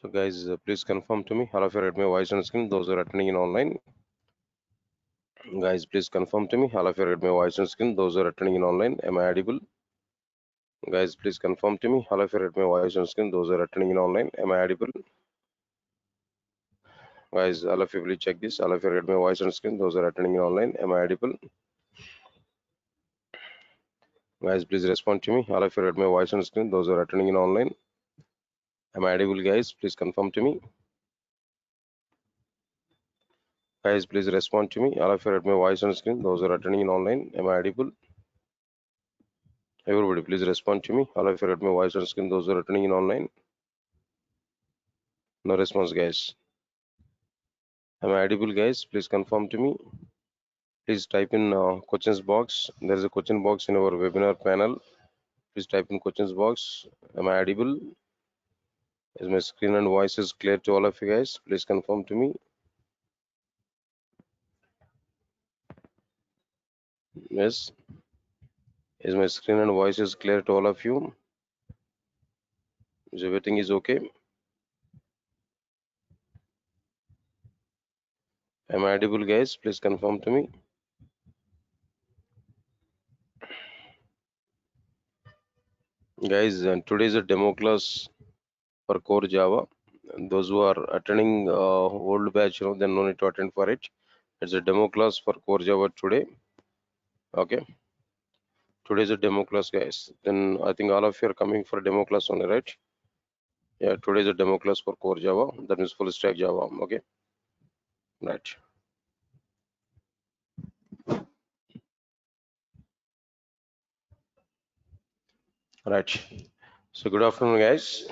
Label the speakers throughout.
Speaker 1: So guys, please confirm to me. All of you are at my voice on screen. Those who are attending in online, guys, please confirm to me. All of you are at my voice on screen. Those who are attending in online, am I audible? Guys, please confirm to me. All of you are at my voice on screen. Those who are attending in online, am I audible? Guys, all of you please check this. All of you are at my voice on screen. Those who are attending in online, am I audible? Guys, please respond to me. All of you are at my voice on screen. Those who are attending in online, am I audible? Guys, please confirm to me. Guys, please respond to me. All of you are at my voice on screen. Those who are attending in online, am I audible? Everybody, please respond to me. All of you are at my voice on screen. Those who are attending in online, no response, guys. Am I audible, guys? Please confirm to me. Please type in questions box. There is a question box in our webinar panel. Please type in questions box. Am I audible? Is my screen and voice is clear to all of you guys? Please confirm to me. Yes. Is my screen and voice is clear to all of you? Is everything is okay? Am I audible, guys? Please confirm to me. Guys, today is a demo class for core Java. And those who are attending old batch, then no need to attend for it. It's a demo class for core Java today. Okay. Today is a demo class, guys. Then I think all of you are coming for demo class only, right? Yeah, today is a demo class for core Java. That means full stack Java. Okay. Right. Right. So good afternoon, guys.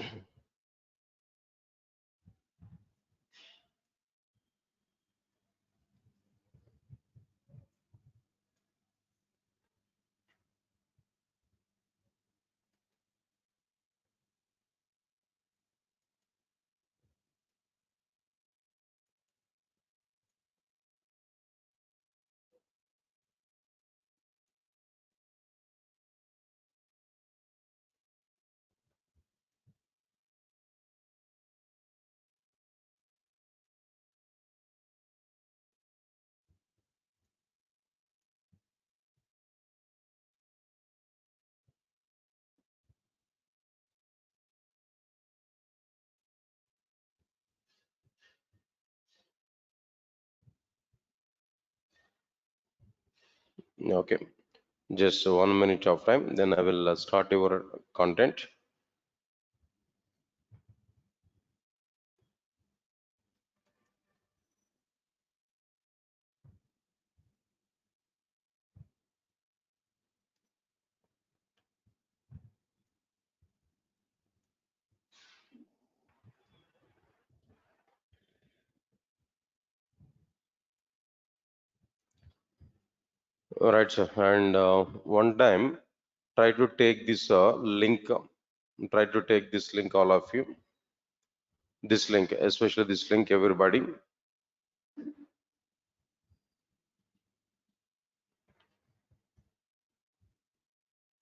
Speaker 1: Okay. Just 1 minute of time. Then I will start your content. All right, sir. And one time, try to take this link. Try to take this link, all of you. This link, especially this link, everybody.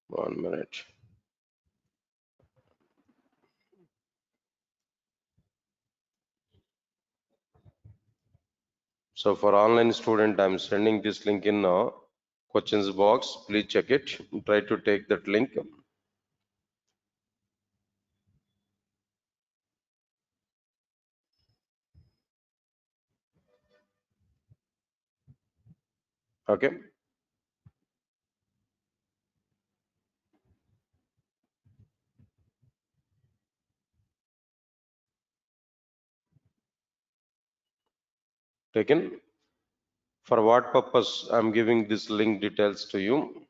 Speaker 1: 1 minute. So for online student, I'm sending this link in questions box. Please check it. Try to take that link. Okay. Taken. For what purpose I'm giving this link details to you?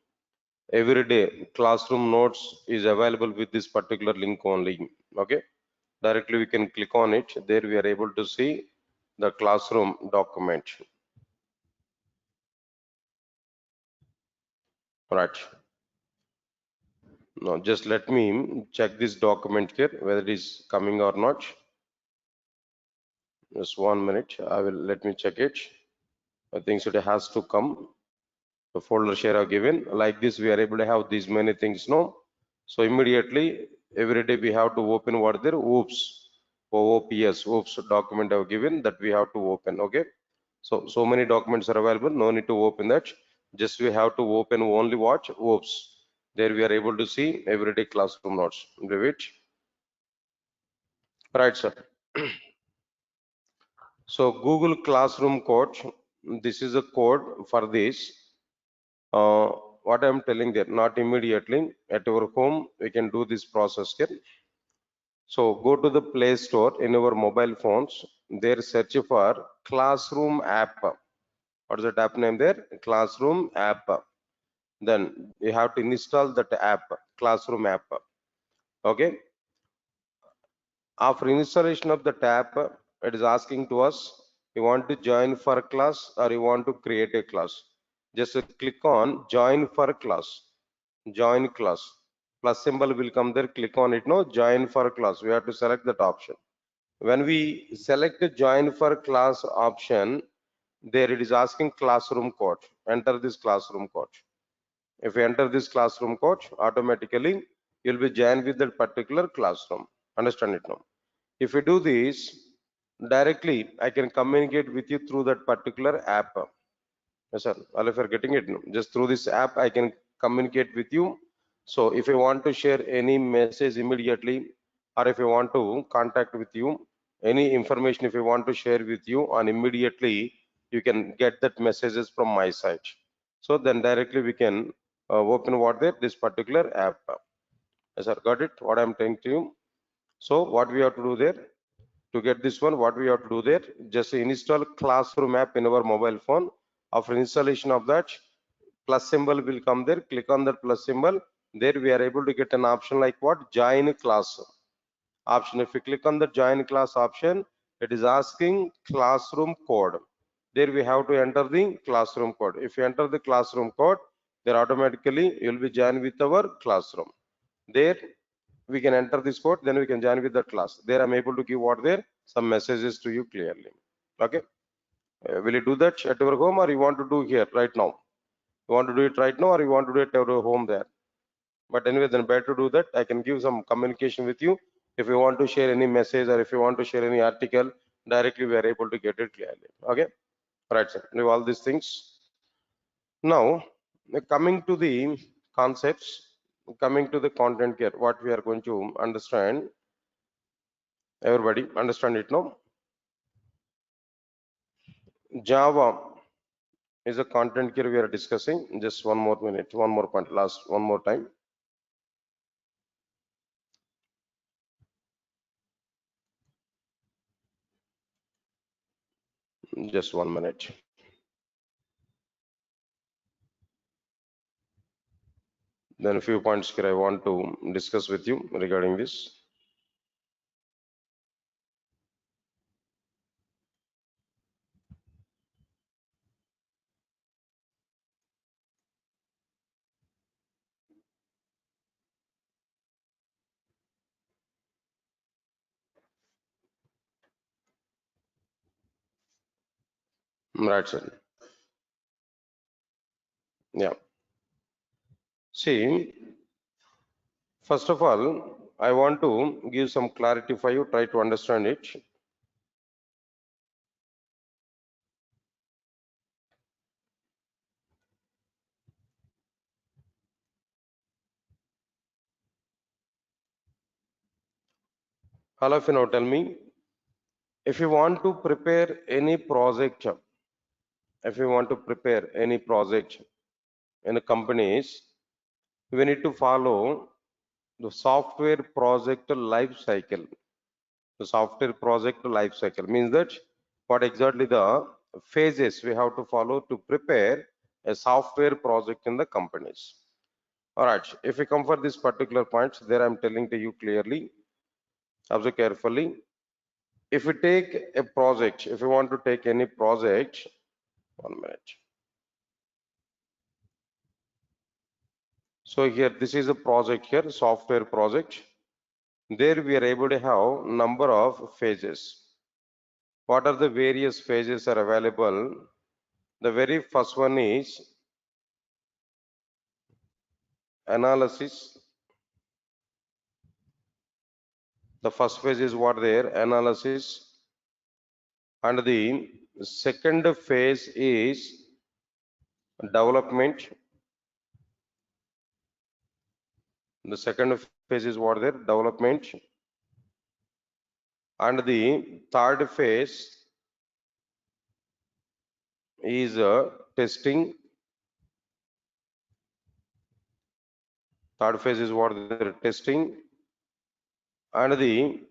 Speaker 1: Every day classroom notes is available with this particular link only. Okay. Directly we can click on it. There we are able to see the classroom document. Right. Now just let me check this document here whether it is coming or not. Just 1 minute. I will let me check it. I think so it has to come. The folder share are given. Like this, we are able to have these many things. No. So immediately every day we have to open what there. Oops. OOPS, oops, document I've given that we have to open. Okay. So many documents are available. No need to open that. Just we have to open only watch oops. There we are able to see everyday classroom notes. Revit. Right, sir. So Google Classroom code. This is a code for this. Uh, what I'm telling there, not immediately at our home, we can do this process here. So go to the Play Store in our mobile phones. There search for Classroom app. What is that app name there? Classroom app. Then you have to install that app, Classroom app. Okay. After installation of the app, it is asking to us, you want to join for a class or you want to create a class. Just click on join for a class. Join class. Plus symbol will come there. Click on it. No, join for a class. We have to select that option. When we select the join for class option, there it is asking classroom code. Enter this classroom code. If you enter this classroom code, automatically you'll be joined with that particular classroom. Understand it now? If you do this, directly I can communicate with you through that particular app. Yes, sir. All if you're getting it, just through this app, I can communicate with you. So if you want to share any message immediately, or if you want to contact with you, any information if you want to share with you, and immediately you can get that messages from my side. So then directly we can open what there this particular app. Yes, sir. Got it? What I'm telling to you. So what we have to do there to get this one, what we have to do there, just install Classroom app in our mobile phone. After installation of that, plus symbol will come there. Click on that plus symbol. There we are able to get an option like what? Join class option. If you click on the join class option, it is asking classroom code. There we have to enter the classroom code. If you enter the classroom code, there automatically you will be joined with our classroom. There we can enter this code, then we can join with the class. There I'm able to give what there some messages to you clearly. Okay. Will you do that at your home or you want to do here right now? You want to do it right now or you want to do it at your home there? But anyway, then better to do that. I can give some communication with you. If you want to share any message or if you want to share any article, directly we are able to get it clearly. Okay. Right, sir. Do all these things. Now, coming to the concepts, coming to the content here, what we are going to understand. Everybody understand it now? Java is a content here we are discussing. Just one more minute, one more point, last one more time. Just 1 minute. Then a few points here I want to discuss with you regarding this. Right, sir. Yeah. See, first of all, I want to give some clarity for you, try to understand it. All of you now tell me, if you want to prepare any project, if you want to prepare any project in the companies, we need to follow the software project life cycle. The software project life cycle means that what exactly the phases we have to follow to prepare a software project in the companies. All right, if we come for this particular points, there I'm telling to you clearly, observe carefully. If we take a project, if you want to take any project, 1 minute. So here, this is a project here, software project. There we are able to have number of phases. What are the various phases are available? The very first one is analysis, The first phase is what there analysis, and the second phase is development. The second phase is what there development, and the third phase is testing. Third phase is what there testing, and the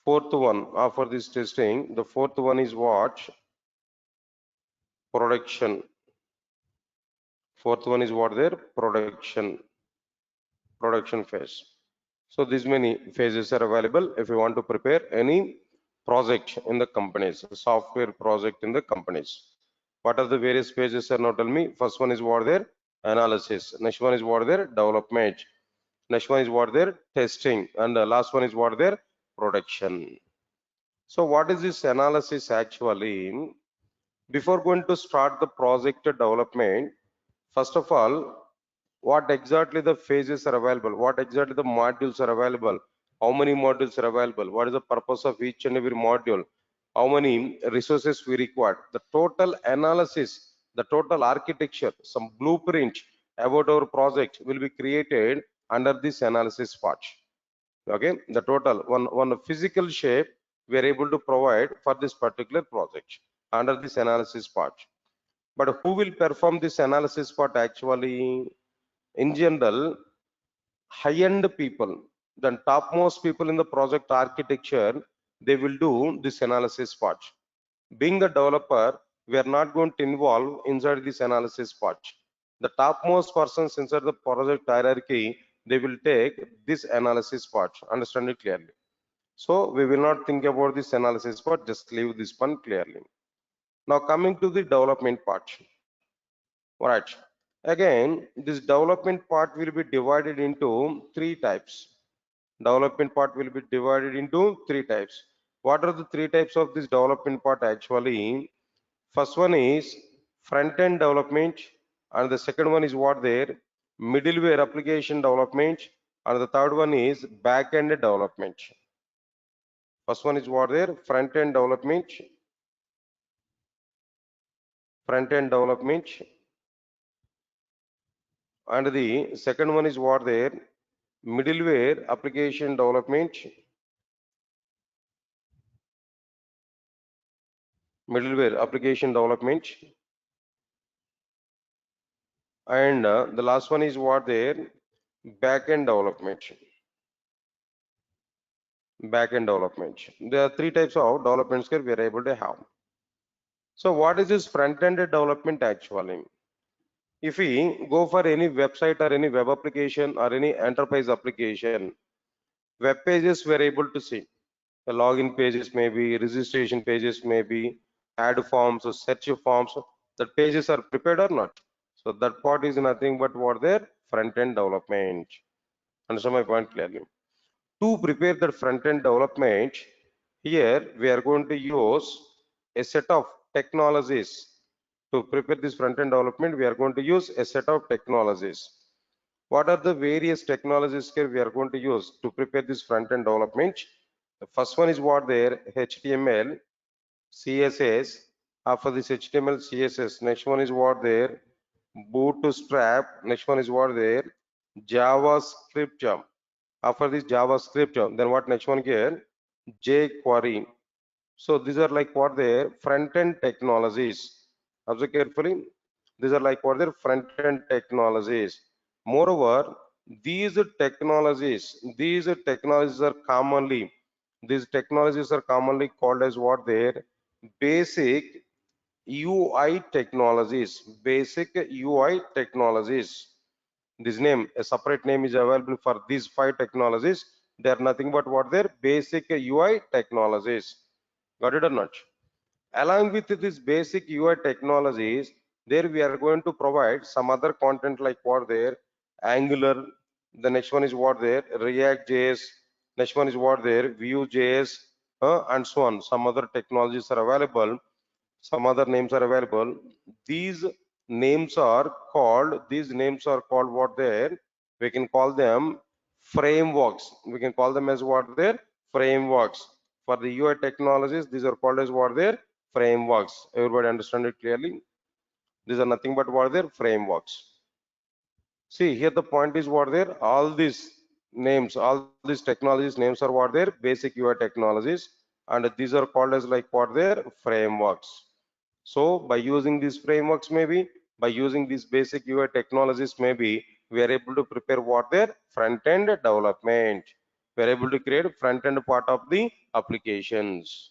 Speaker 1: fourth one after this testing, the fourth one is what production. Fourth one is what there production phase. So these many phases are available if you want to prepare any project in the companies, software project in the companies. What are the various phases are now tell me? First one is what there analysis. Next one is what there development. Next one is what there testing, and the last one is what there production. So what is this analysis actually? Before going to start the project development, first of all, what exactly the phases are available, what exactly the modules are available, how many modules are available, what is the purpose of each and every module, how many resources we require, the total analysis, the total architecture, some blueprint about our project will be created under this analysis part. Okay, the total one physical shape we are able to provide for this particular project under this analysis part. But who will perform this analysis part actually? In general, high-end people, the topmost people in the project architecture, they will do this analysis part. Being the developer, we are not going to involve inside this analysis part. The topmost persons inside the project hierarchy, they will take this analysis part. Understand it clearly. So we will not think about this analysis part, just leave this one clearly. Now coming to the development part. Right. Again, this development part will be divided into three types. Development part will be divided into three types. What are the three types of this development part actually? First one is front-end development, and the second one is what there middleware application development, and the third one is back-end development. First one is what there front-end development, and the second one is what there middleware application development, and the last one is what there back-end development. There are three types of developments here we are able to have. So what is this front-end development actually? If we go for any website or any web application or any enterprise application, web pages we are able to see. The login pages may be, registration pages may be, add forms or search forms. The pages are prepared or not. So that part is nothing but what their front-end development. Understand my point clearly? To prepare the front-end development, here we are going to use a set of technologies. To prepare this front-end development, we are going to use a set of technologies. What are the various technologies here we are going to use to prepare this front-end development? The first one is what there HTML, CSS. After this HTML, CSS, next one is what there Bootstrap. Next one is what there JavaScript. After this JavaScript, then what next one here jQuery. So these are like what their front-end technologies. Observe carefully. These are like what their front-end technologies. Moreover, these technologies are commonly called as what their basic UI technologies. Basic UI technologies. This name, a separate name is available for these five technologies. They are nothing but what their basic UI technologies. Got it or not? Along with this basic UI technologies, there we are going to provide some other content like what there Angular. The next one is what there React.js. Next one is what there Vue.js, and so on. Some other technologies are available. Some other names are available. These names are called. What there we can call them frameworks. We can call them as what there frameworks. For the UI technologies, these are called as what their frameworks. Everybody understand it clearly? These are nothing but what their frameworks. See, here the point is what there, all these names, all these technologies names are what their basic UI technologies, and these are called as like what their frameworks. So by using these frameworks, maybe by using these basic UI technologies, maybe we are able to prepare what their front end development. We are able to create front end part of the applications.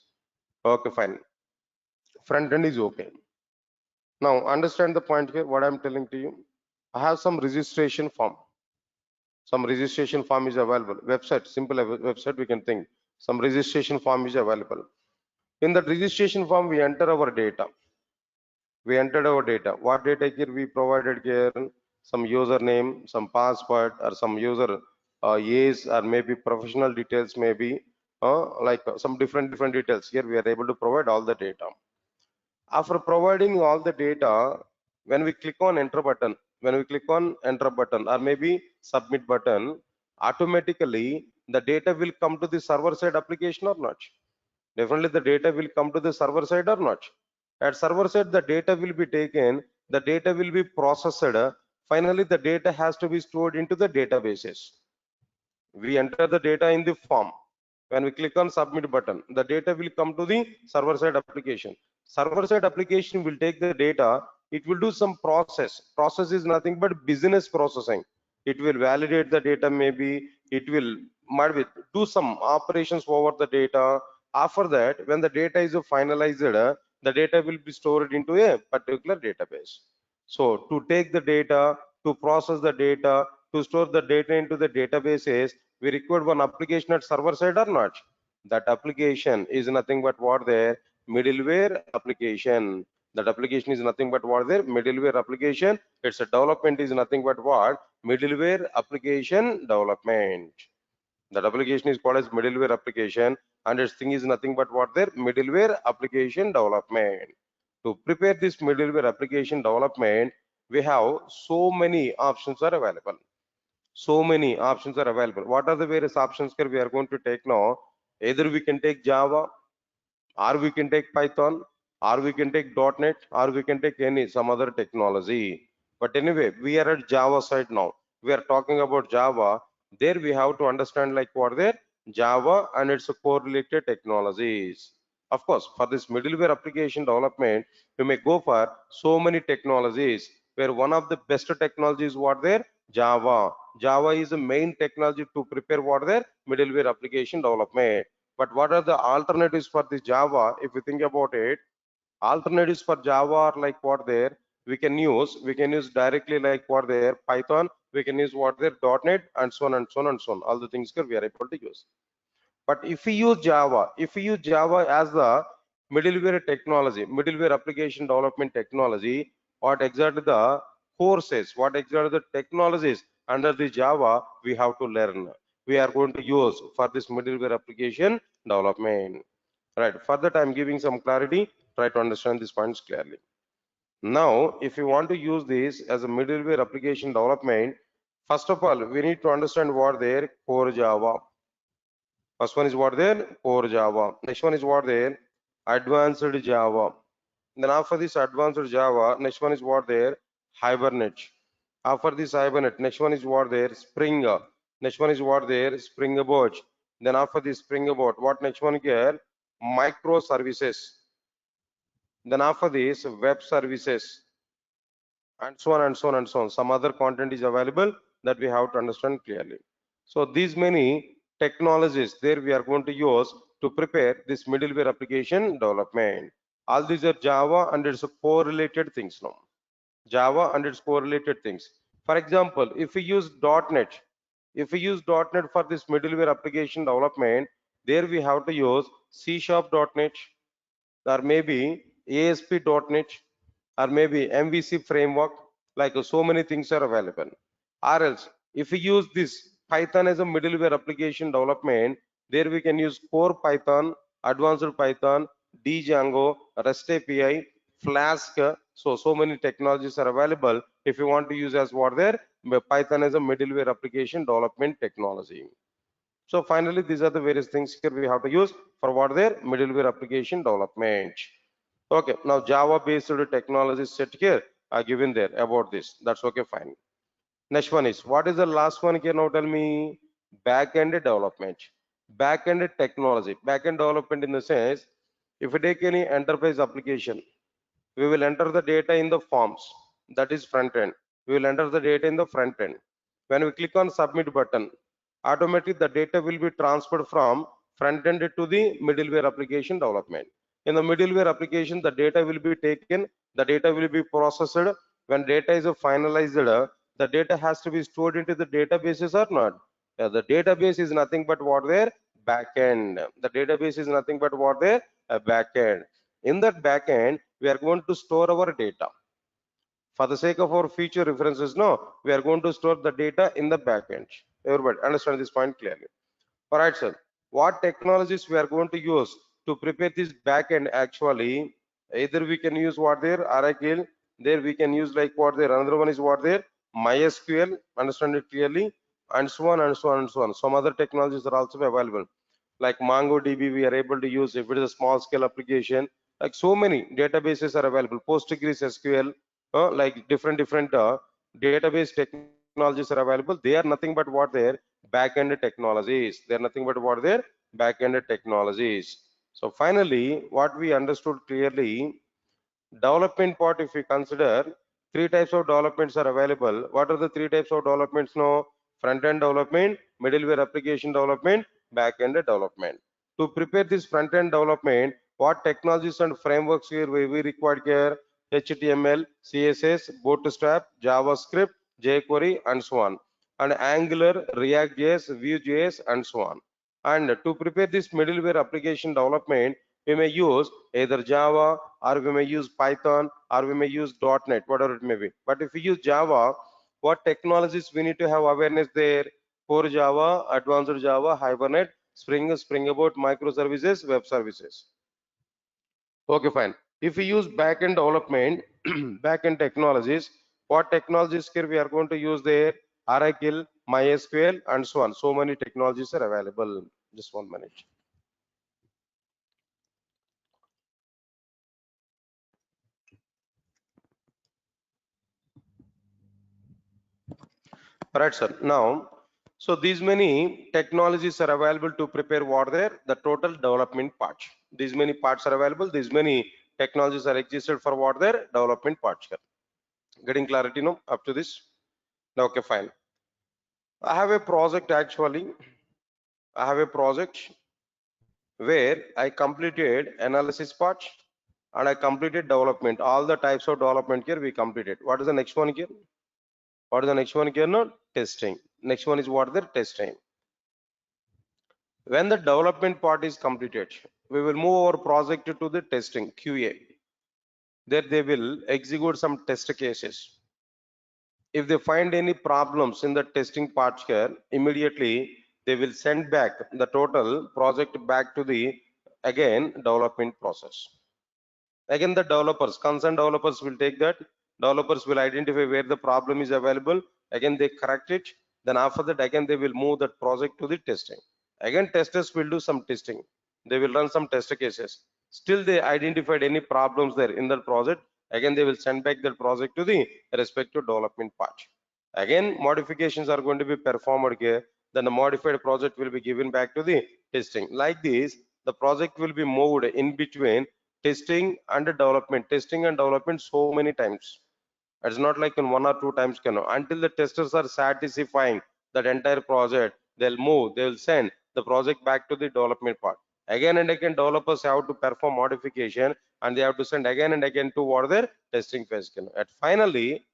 Speaker 1: Okay, fine. Front end is okay. Now understand the point here, what I'm telling to you. I have some registration form. Some registration form is available. Website, simple website we can think. Some registration form is available. In that registration form, we enter our data. We entered our data. What data here we provided here? Some username, some password, or some user age, or maybe professional details, maybe like some different details. Here we are able to provide all the data. After providing all the data, when we click on enter button, or maybe submit button, automatically the data will come to the server side application or not? Definitely the data will come to the server side or not? At server side, the data will be taken, the data will be processed. Finally, the data has to be stored into the databases. We enter the data in the form. When we click on submit button, the data will come to the server side application. Server side application will take the data, it will do some process. Process is nothing but business processing. It will validate the data, maybe it will do some operations over the data. After that, when the data is finalized, the data will be stored into a particular database. So to take the data, to process the data, to store the data into the databases, we require one application at server side or not? That application is nothing but what their middleware application. That application is nothing but what their middleware application. Its a development is nothing but what? Middleware application development. That application is called as middleware application, and its thing is nothing but what their middleware application development. To prepare this middleware application development, we have so many options are available. So many options are available. What are the various options here we are going to take now? Either we can take Java, or we can take Python, or we can take .NET, or we can take any some other technology. But anyway, we are at Java side now. We are talking about Java. There we have to understand like what there Java and its correlated technologies. Of course, for this middleware application development, you may go for so many technologies. Where one of the best technologies what there Java. Java is the main technology to prepare what there middleware application development. But what are the alternatives for this Java? If you think about it, alternatives for Java are like what there we can use directly like what there Python, we can use what there .NET, and so on and so on and so on. All the things here we are able to use. But if we use Java, as the middleware technology, middleware application development technology, what exactly the courses, what exactly the technologies under the Java we have to learn. We are going to use for this middleware application development. Right. For that, I'm giving some clarity. Try to understand these points clearly. Now, if you want to use this as a middleware application development, first of all, we need to understand what their core Java. First one is what there core Java. Next one is what there advanced Java. Then after this advanced Java, next one is what there Hibernate. After this Hibernate, next one is what there Spring. Next one is what there Spring Boot. Then after this Spring Boot, what next one here microservices. Then after this web services, and so on and so on and so on. Some other content is available that we have to understand clearly. So these many technologies there we are going to use to prepare this middleware application development. All these are Java and its correlated things now. Java and its correlated things. For example, if we use .NET, for this middleware application development, there we have to use C#.NET, or maybe ASP.NET, or maybe MVC framework, like so many things are available. Or else, if we use this Python as a middleware application development, there we can use core Python, advanced Python, Django, REST API, Flask. So many technologies are available if you want to use as what there Python as a middleware application development technology. So finally, these are the various things here we have to use for what their middleware application development. Okay, now Java based technology set here are given there about this. That's okay, fine. Next one is, what is the last one here? Now tell me, back-end development. Back-end technology. Back-end development in the sense, if we take any enterprise application, we will enter the data in the forms. That is front end. We will enter the data in the front end. When we click on submit button, automatically the data will be transferred from front end to the middleware application development. In the middleware application, the data will be taken, the data will be processed. When data is finalized, the data has to be stored into the databases or not. The database is nothing but what their backend. The database is nothing but what their backend. In that backend, we are going to store our data. For the sake of our future references, no, we are going to store the data in the backend. Everybody understand this point clearly. All right, sir. What technologies we are going to use to prepare this backend? Actually, either we can use what there Oracle, there we can use like what there. Another one is what there MySQL. Understand it clearly, and so on and so on and so on. Some other technologies are also available, like MongoDB. We are able to use if it is a small scale application. Like so many databases are available. PostgreSQL, like different database technologies are available. They are nothing but what their back-end technologies. They are nothing but what their back-end technologies. So finally, what we understood clearly, development part, if we consider, three types of developments are available. What are the three types of developments now? Front-end development, middleware application development, back-end development. To prepare this front-end development, what technologies and frameworks here we required here? HTML, CSS, Bootstrap, JavaScript, jQuery, and so on. And Angular, React.js, Vue.js, and so on. And to prepare this middleware application development, we may use either Java, or we may use Python, or we may use .NET, whatever it may be. But if we use Java, what technologies we need to have awareness there? Core Java, Advanced Java, Hibernate, Spring, Spring Boot, microservices, web services. Okay, fine. If we use backend development, backend technologies, what technologies here we are going to use there? Oracle, MySQL, and so on. So many technologies are available. Just 1 minute. Right, sir. Now, so these many technologies are available to prepare what there the total development part. These many parts are available. These many technologies are existed for what their development parts. Getting clarity, no, up to this. Now, okay, fine. I have a project actually. I have a project where I completed analysis part and I completed development. All the types of development here we completed. What is the next one here? What is the next one here? No, testing. Next one is what the testing. When the development part is completed, we will move our project to the testing QA. There they will execute some test cases. If they find any problems in the testing part here, immediately they will send back the total project back to the again development process. Again, the developers, concerned developers will take that. Developers will identify where the problem is available. Again, they correct it. Then after that, again, they will move that project to the testing. Again, testers will do some testing. They will run some test cases. Still, they identified any problems there in the project. Again, they will send back that project to the respective development part. Again, modifications are going to be performed here. Then the modified project will be given back to the testing. Like this, the project will be moved in between testing and development so many times. It's not like in one or two times until the testers are satisfying that entire project, they'll send the project back to the development part. Again and again, developers have to perform modification and they have to send again and again to what their testing phase. At finally,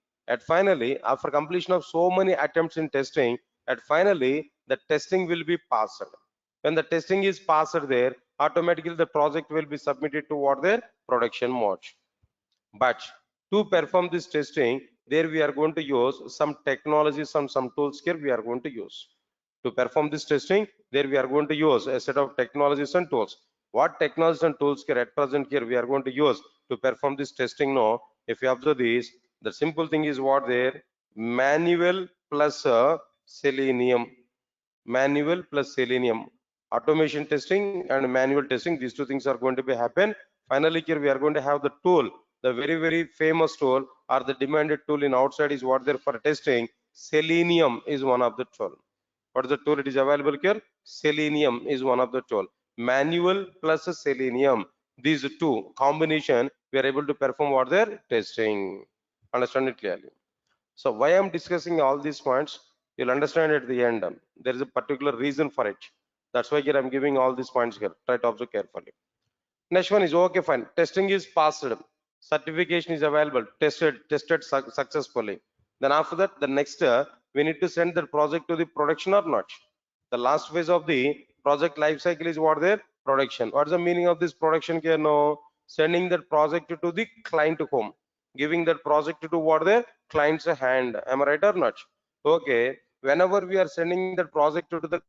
Speaker 1: after completion of so many attempts in testing, at finally the testing will be passed. When the testing is passed there, automatically the project will be submitted to what their production mode. But to perform this testing, there we are going to use some technologies and some tools here we are going to use. To perform this testing, there we are going to use a set of technologies and tools. What technologies and tools here at present here we are going to use to perform this testing now? If you observe this, the simple thing is what there? Manual plus Selenium. manual plus selenium. Automation testing and manual testing, these two things are going to be happen. Finally here we are going to have the tool, the very famous tool or the demanded tool in outside is what there for testing. Selenium is one of the tool. What is the tool it is available here? Selenium is one of the tool. Manual plus selenium, these two combination we are able to perform what their testing. Understand it clearly. So why I'm discussing all these points, you'll understand at the end. There is a particular reason for it. That's why here I'm giving all these points here. Try to observe carefully. Next one is okay, fine. Testing is passed. Certification is available. Tested successfully. Then after that, the next we need to send the project to the production or not. The last phase of the project life cycle is what there? Production. What is the meaning of this production here? No, sending that project to the client home, giving that project to what their client's hand. Am I right or not? Okay. Whenever we are sending that project to the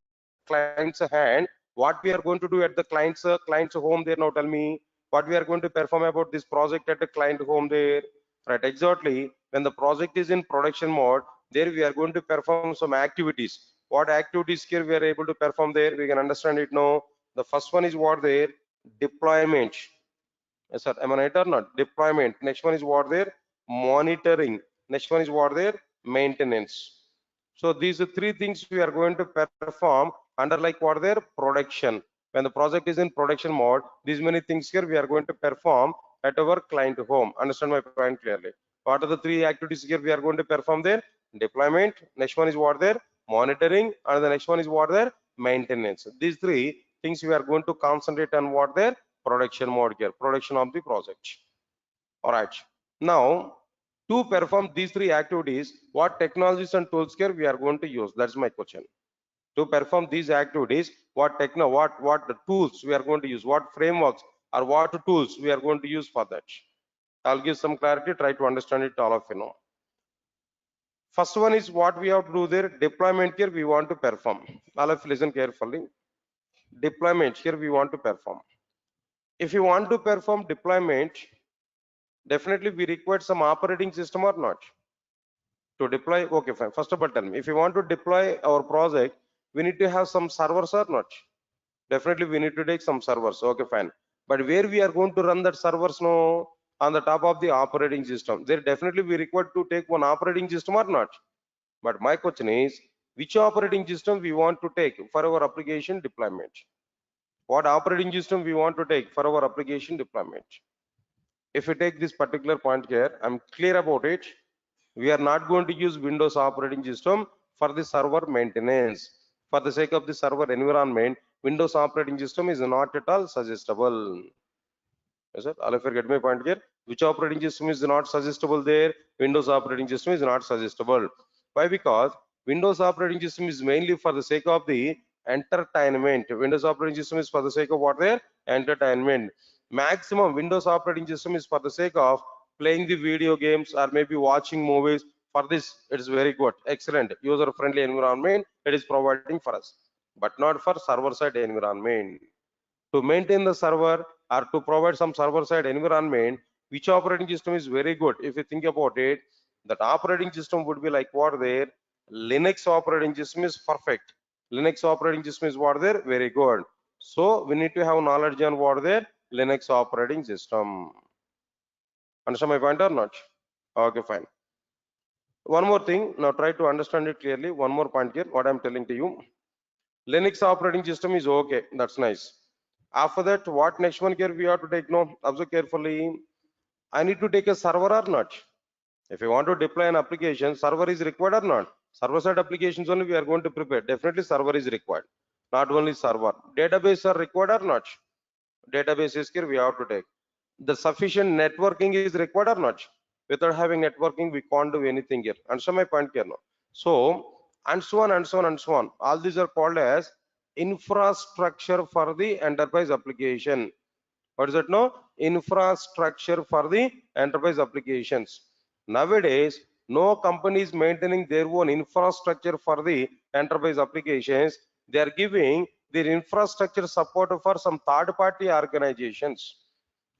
Speaker 1: client's hand, what we are going to do at the client's home there? Now tell me what we are going to perform about this project at the client home there. Right, exactly. When the project is in production mode, there we are going to perform some activities. What activities here we are able to perform there? We can understand it now. The first one is what there? Deployment. Yes, sir. Am I right or not? Deployment. Next one is what there? Monitoring. Next one is what there? Maintenance. So these are three things we are going to perform under like what their production. When the project is in production mode, these many things here we are going to perform at our client home. Understand my point clearly? What are the three activities here we are going to perform there? Deployment. Next one is what there? Monitoring. And the next one is what there? Maintenance. These three things we are going to concentrate on what there? Production mode here. Production of the project. All right. Now, to perform these three activities, what technologies and tools here we are going to use? That's my question. To perform these activities, what the tools we are going to use, what frameworks or what tools we are going to use for that? I'll give some clarity, try to understand it all of you know. First one is what we have to do there. Deployment here we want to perform. All of you listen carefully. Deployment here we want to perform. If you want to perform deployment, definitely we require some operating system or not. To deploy, okay, fine. First of all, tell me, if you want to deploy our project, we need to have some servers or not? Definitely we need to take some servers. Okay, fine. But where we are going to run that servers? No, on the top of the operating system. There definitely we require to take one operating system or not? But my question is, which operating system we want to take for our application deployment? What operating system we want to take for our application deployment? If you take this particular point here, I'm clear about it. We are not going to use Windows operating system for the server maintenance. For the sake of the server environment, Windows operating system is not at all suggestible. Yes, sir. All of you get my point here. Which operating system is not suggestible there? Windows operating system is not suggestible. Why? Because Windows operating system is mainly for the sake of the entertainment. Windows operating system is for the sake of what there? Entertainment. Maximum Windows operating system is for the sake of playing the video games or maybe watching movies. For this, it is very good, excellent, user-friendly environment it is providing for us, but not for server-side environment. To maintain the server or to provide some server-side environment, which operating system is very good? If you think about it, that operating system would be like what there? Linux operating system is perfect. Linux operating system is what there? Very good. So we need to have knowledge on what there? Linux operating system. Understand my point or not? Okay, fine. One more thing, now try to understand it clearly. One more point here, what I'm telling to you. Linux operating system is okay, that's nice. After that, what next one here we have to take? No, observe carefully. I need to take a server or not? If you want to deploy an application, server is required or not? Server-side applications only we are going to prepare. Definitely server is required. Not only server. Database are required or not? Database is here we have to take. The sufficient networking is required or not? Without having networking, we can't do anything here. Understand my point here now? So, and so on and so on and so on. All these are called as infrastructure for the enterprise application. What is it now? Infrastructure for the enterprise applications. Nowadays, no company is maintaining their own infrastructure for the enterprise applications. They are giving their infrastructure support for some third-party organizations.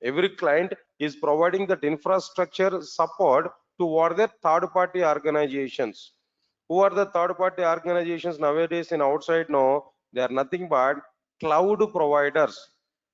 Speaker 1: Every client is providing that infrastructure support to what their third-party organizations. Who are the third party organizations nowadays in outside? No, they are nothing but cloud providers.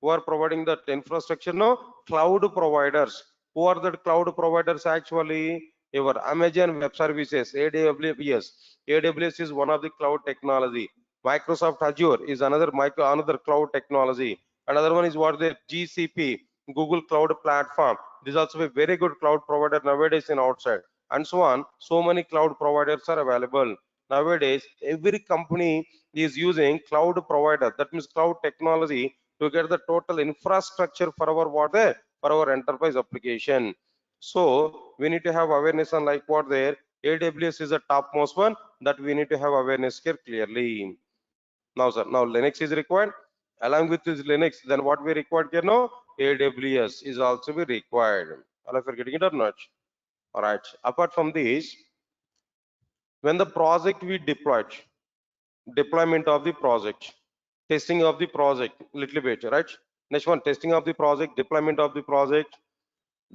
Speaker 1: Who are providing that infrastructure? No, cloud providers. Who are the cloud providers actually? Your Amazon Web Services, AWS. AWS is one of the cloud technology. Microsoft Azure is another cloud technology. Another one is what the GCP, Google Cloud Platform. This is also a very good cloud provider nowadays in outside, and so on. So many cloud providers are available nowadays. Every company is using cloud provider, that means cloud technology, to get the total infrastructure for our what there, for our enterprise application. So we need to have awareness on like what there, AWS is the topmost one, that we need to have awareness here clearly. Now sir, now Linux is required. Along with this Linux, then what we required here now, AWS is also be required. All of you are getting it or not? All right. Apart from this, when the project we deployed, deployment of the project, testing of the project, little bit, right? Next one, testing of the project, deployment of the project,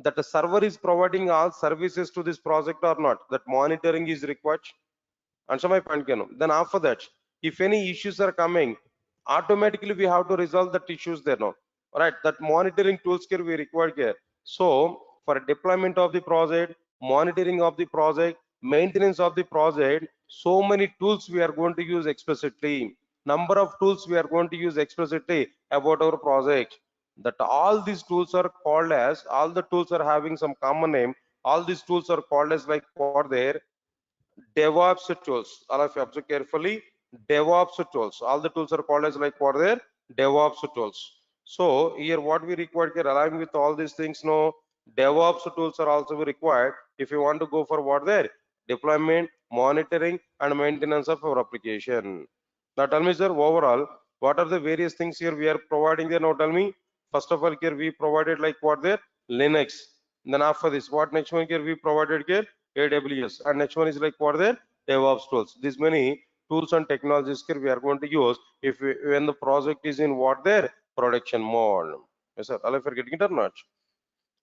Speaker 1: that the server is providing all services to this project or not, that monitoring is required. Answer my point, Kenu. Then after that, if any issues are coming, automatically we have to resolve that issues there now. All right, that monitoring tools here we require here. So for deployment of the project, monitoring of the project, maintenance of the project, so many tools we are going to use explicitly. Number of tools we are going to use explicitly about our project. That all these tools are called as, all the tools are having some common name. All these tools are called as like what there, DevOps tools. All of you observe carefully. DevOps tools. All the tools are called as like what are DevOps tools. So here what we require here, along with all these things, no, DevOps tools are also required if you want to go for what there, deployment, monitoring, and maintenance of our application. Now tell me, sir, overall, what are the various things here we are providing there? Now tell me. First of all, here we provided like what there, Linux. Then after this, what next one here we provided here? AWS, and next one is like what the DevOps tools. These many tools and technologies here we are going to use if when the project is in what their production mode. Yes sir, all of you are getting it or not?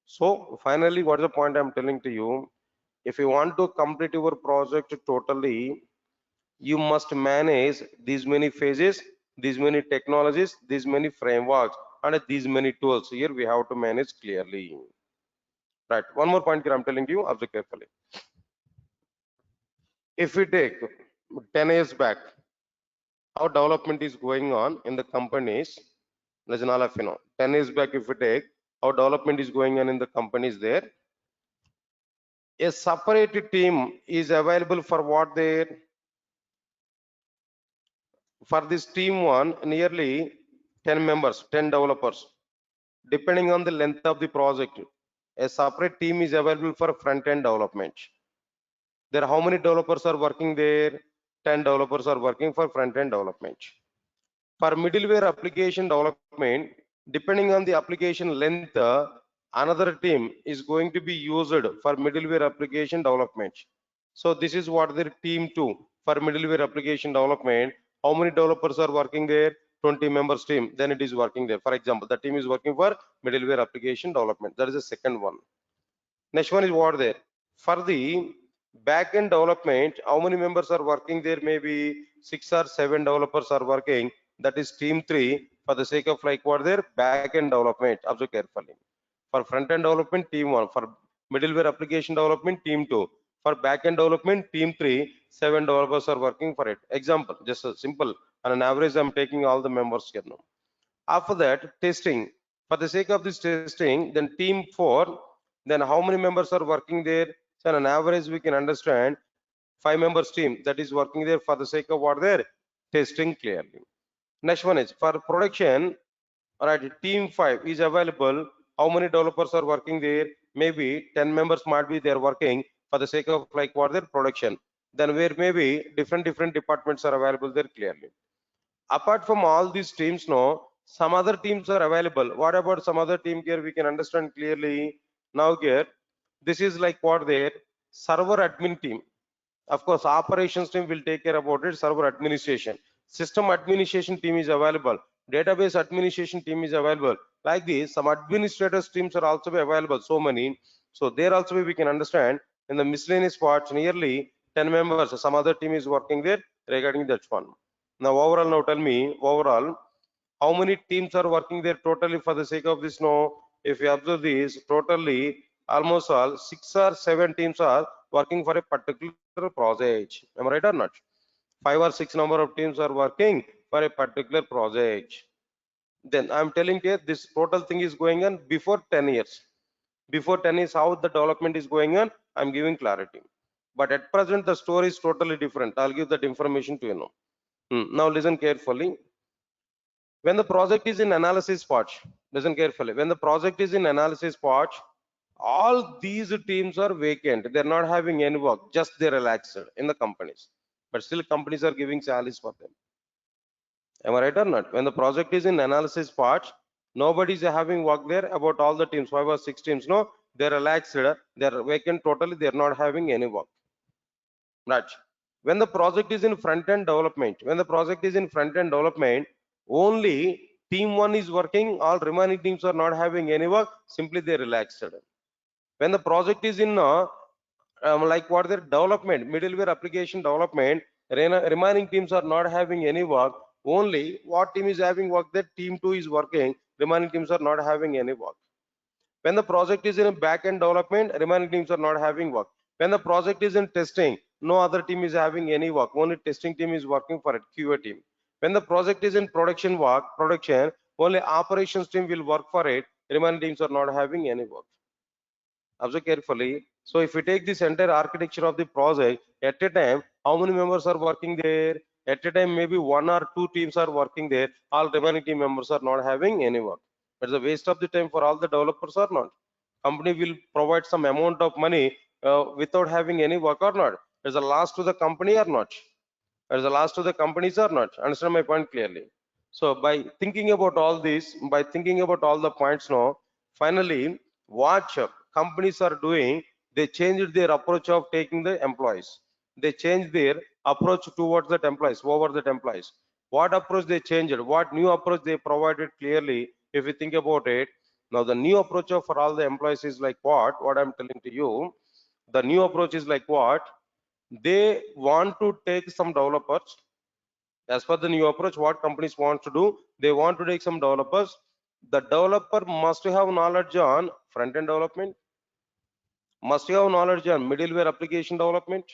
Speaker 1: So finally, what is the point I'm telling to you? If you want to complete your project totally, you must manage these many phases, these many technologies, these many frameworks, and these many tools. Here we have to manage clearly. Right, one more point here I'm telling you, observe carefully. If we take 10 years back, how development is going on in the companies, listen all of you know, 10 years back if we take how development is going on in the companies there, a separate team is available for what they, for this team one, nearly 10 members, 10 developers, depending on the length of the project. A separate team is available for front-end development. There, how many developers are working there? 10 developers are working for front-end development. For middleware application development, depending on the application length, another team is going to be used for middleware application development. So this is what their team 2 for middleware application development. How many developers are working there? 20 members team. Then it is working there. For example, the team is working for middleware application development. That is the second one. Next one is what there. For the backend development, how many members are working there? Maybe 6 or 7 developers are working. That is team 3 for the sake of like what there, backend development. Observe carefully. For front-end development, team 1. For middleware application development, team 2. For backend development, team 3. 7 developers are working for it. Example, just a simple. On an average, I'm taking all the members here now. After that, testing. For the sake of this testing, then team 4, then how many members are working there? So on an average, we can understand 5 members team that is working there for the sake of what they're testing clearly. Next one is for production. All right, team 5 is available. How many developers are working there? Maybe 10 members might be there working for the sake of like what their production. Then where maybe different departments are available there clearly. Apart from all these teams, no, some other teams are available. What about some other team here? We can understand clearly. Now here, this is like what their server admin team. Of course, operations team will take care about it. Server administration, system administration team is available. Database administration team is available. Like this, some administrators teams are also available. So many. So there also we can understand in the miscellaneous parts nearly 10 members, some other team is working there regarding that one. Now overall, now tell me overall, how many teams are working there totally for the sake of this? No, if you observe this, totally almost all 6 or 7 teams are working for a particular project. Am I right or not? 5 or 6 number of teams are working for a particular project. Then I'm telling you this total thing is going on before 10 years. Before 10 years, how the development is going on, I'm giving clarity. But at present, the story is totally different. I'll give that information to you now. Now listen carefully. When the project is in analysis part, listen carefully. When the project is in analysis part, all these teams are vacant. They're not having any work. Just they're relaxed in the companies. But still, companies are giving salaries for them. Am I right or not? When the project is in analysis part, nobody is having work there about all the teams, 5 or 6 teams. No, they're relaxed, they're vacant totally, they're not having any work. Right. When the project is in front-end development, only team one is working, all remaining teams are not having any work, simply they're relaxed. When the project is in like what their development, middleware application development, remaining teams are not having any work, only what team is having work, that team 2 is working, remaining teams are not having any work. When the project is in a back-end development, remaining teams are not having work. When the project is in testing, no other team is having any work, only testing team is working for it, QA team. When the project is in production, only operations team will work for it, remaining teams are not having any work. Observe carefully. So if we take this entire architecture of the project, at a time, how many members are working there? At a time, maybe 1 or 2 teams are working there. All remaining team members are not having any work. It's a waste of the time for all the developers or not. Company will provide some amount of money without having any work or not. There's a loss to the company or not. There's a loss to the companies or not. Understand my point clearly. So by thinking about all this, by thinking about all the points now, finally, what companies are doing, they changed their approach of taking the employees. They changed their approach towards the employees, over the employees. What approach they changed? What new approach they provided clearly? If you think about it, now the new approach of for all the employees is like what? What I'm telling to you, the new approach is like what? They want to take some developers. As per the new approach, what companies want to do, they want to take some developers. The developer must have knowledge on front end development, must have knowledge on middleware application development.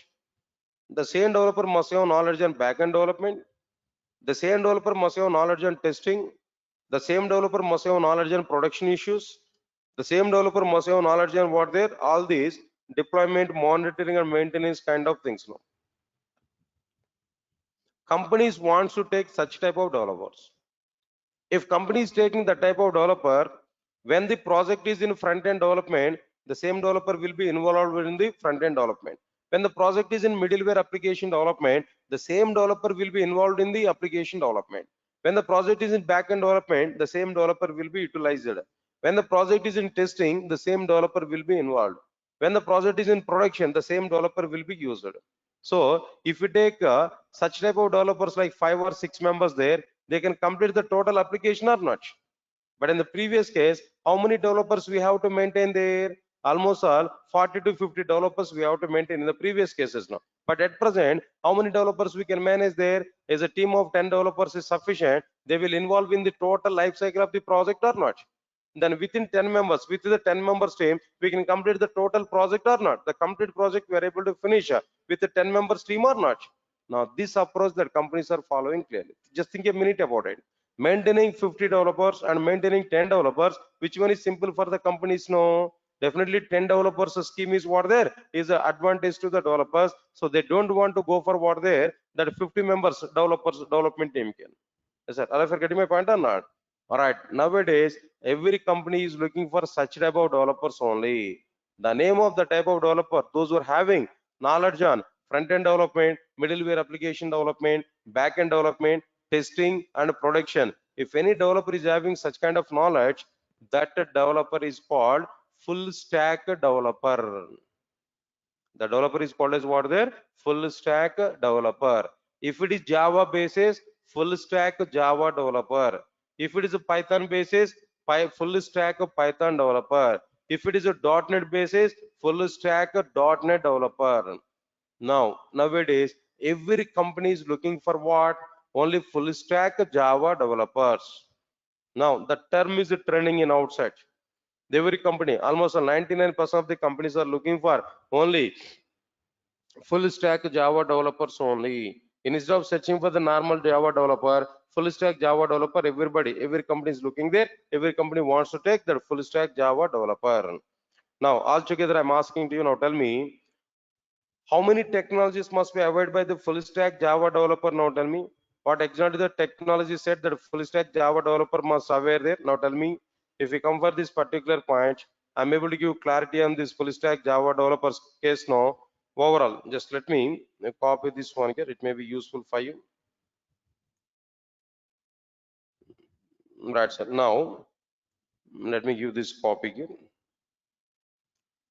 Speaker 1: The same developer must have knowledge on back end development. The same developer must have knowledge on testing. The same developer must have knowledge on production issues. The same developer must have knowledge on what they're all these deployment, monitoring, and maintenance kind of things. No, companies wants to take such type of developers. If company is taking the type of developer, when the project is in front end development, the same developer will be involved in the front end development. When the project is in middleware application development, the same developer will be involved in the application development. When the project is in back end development, the same developer will be utilized. When the project is in testing, the same developer will be involved. When the project is in production, the same developer will be used. So if we take such type of developers like 5 or 6 members there, they can complete the total application or not. But in the previous case, how many developers we have to maintain there? Almost all 40 to 50 developers we have to maintain in the previous cases now. But at present, how many developers we can manage there? Is a team of 10 developers is sufficient? They will involve in the total life cycle of the project or not? Then within 10 members, within the 10 members team, we can complete the total project or not? The complete project we are able to finish with the 10 members team or not? Now this approach that companies are following clearly. Just think a minute about it. Maintaining 50 developers and maintaining 10 developers, which one is simple for the companies? No, definitely 10 developers scheme is what there is an advantage to the developers, so they don't want to go for what there that 50 members developers development team can. Yes sir, are you getting my point or not? All right, nowadays every company is looking for such type of developers only. The name of the type of developer, those who are having knowledge on front end development, middleware application development, back end development, testing and production. If any developer is having such kind of knowledge, that developer is called full stack developer. The developer is called as what there? Full stack developer. If it is Java basis, full stack Java developer. If it is a Python basis, full stack Python developer. If it is a .NET basis, full stack .NET developer. Now, nowadays, every company is looking for what? Only full stack Java developers. Now, the term is trending in outside. Every company, almost 99% of the companies are looking for only full stack Java developers only. Instead of searching for the normal Java developer, full stack Java developer, every company is looking there. Every company wants to take that full stack Java developer. Now, altogether, I'm asking to you now, tell me, how many technologies must be avoided by the full stack Java developer? Now tell me what exactly the technology said that full stack Java developer must aware there. Now tell me, if we come for this particular point, I'm able to give clarity on this full stack Java developers case now. Overall, just let me copy this one here. It may be useful for you. Right, sir. Now let me give this copy here.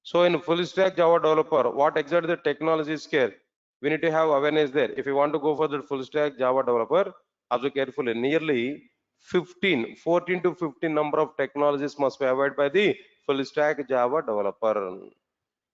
Speaker 1: So in full stack Java developer, what exactly the technology is here? We need to have awareness there. If you want to go for the full stack Java developer, observe carefully. Nearly 14 to 15 number of technologies must be avoided by the full stack Java developer.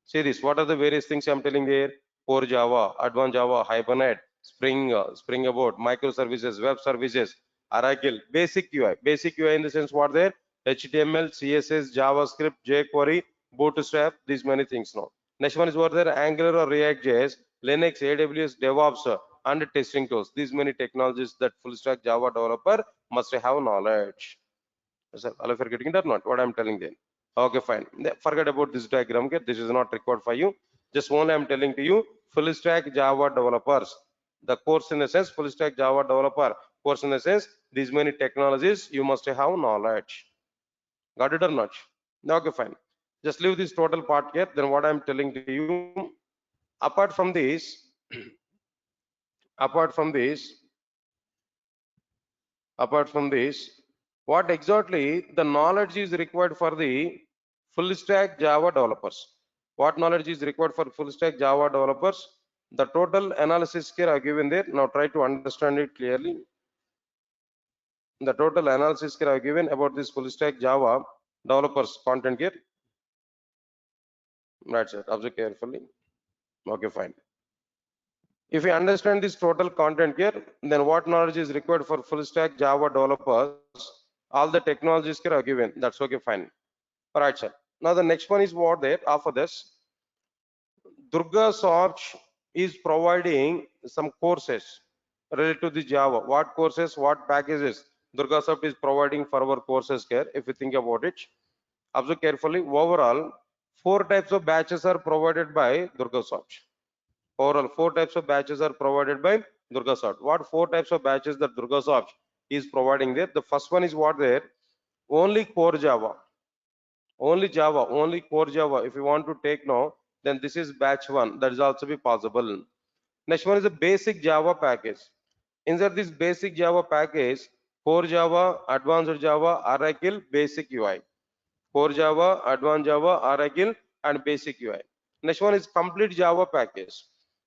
Speaker 1: See this. What are the various things I'm telling there? Core Java, Advanced Java, Hibernate, Spring Boot, microservices, web services, Oracle, basic UI. Basic UI in the sense what there? HTML, CSS, JavaScript, jQuery, Bootstrap, these many things now. Next one is what there? Angular or React JS, Linux, AWS, DevOps, and testing tools. These many technologies that full stack Java developer must have knowledge. Sir, all of you are getting it or not? What I'm telling them? Okay, fine. Forget about this diagram. Okay, this is not required for you. Just only I'm telling to you, full stack Java developers. The course in the sense, full stack Java developer course in the sense, these many technologies you must have knowledge. Got it or not? Okay, fine. Just leave this total part here. Then what I'm telling to you, apart from this, apart from this, apart from this, what exactly the knowledge is required for the full stack Java developers? What knowledge is required for full stack Java developers? The total analysis here are given there. Now try to understand it clearly. The total analysis here are given about this full stack Java developers content here. Right, sir. Observe carefully. Okay, fine. If you understand this total content here, then what knowledge is required for full stack Java developers? All the technologies here are given. That's okay, fine. All right, sir. Now the next one is what there after this. Durgasoft is providing some courses related to the Java. What courses, what packages Durgasoft is providing for our courses here, if you think about it. Observe carefully. Overall, four types of batches are provided by Durgasoft. Overall, four types of batches are provided by Durgasoft. What four types of batches that Durgasoft is providing there? The first one is what there? Only core Java. Only Java, only core Java. If you want to take now, then this is batch one. That is also be possible. Next one is a basic Java package. Inside this basic Java package, core Java, advanced Java, Oracle, basic UI. Core Java, advanced Java, Oracle, and basic UI. Next one is complete Java package.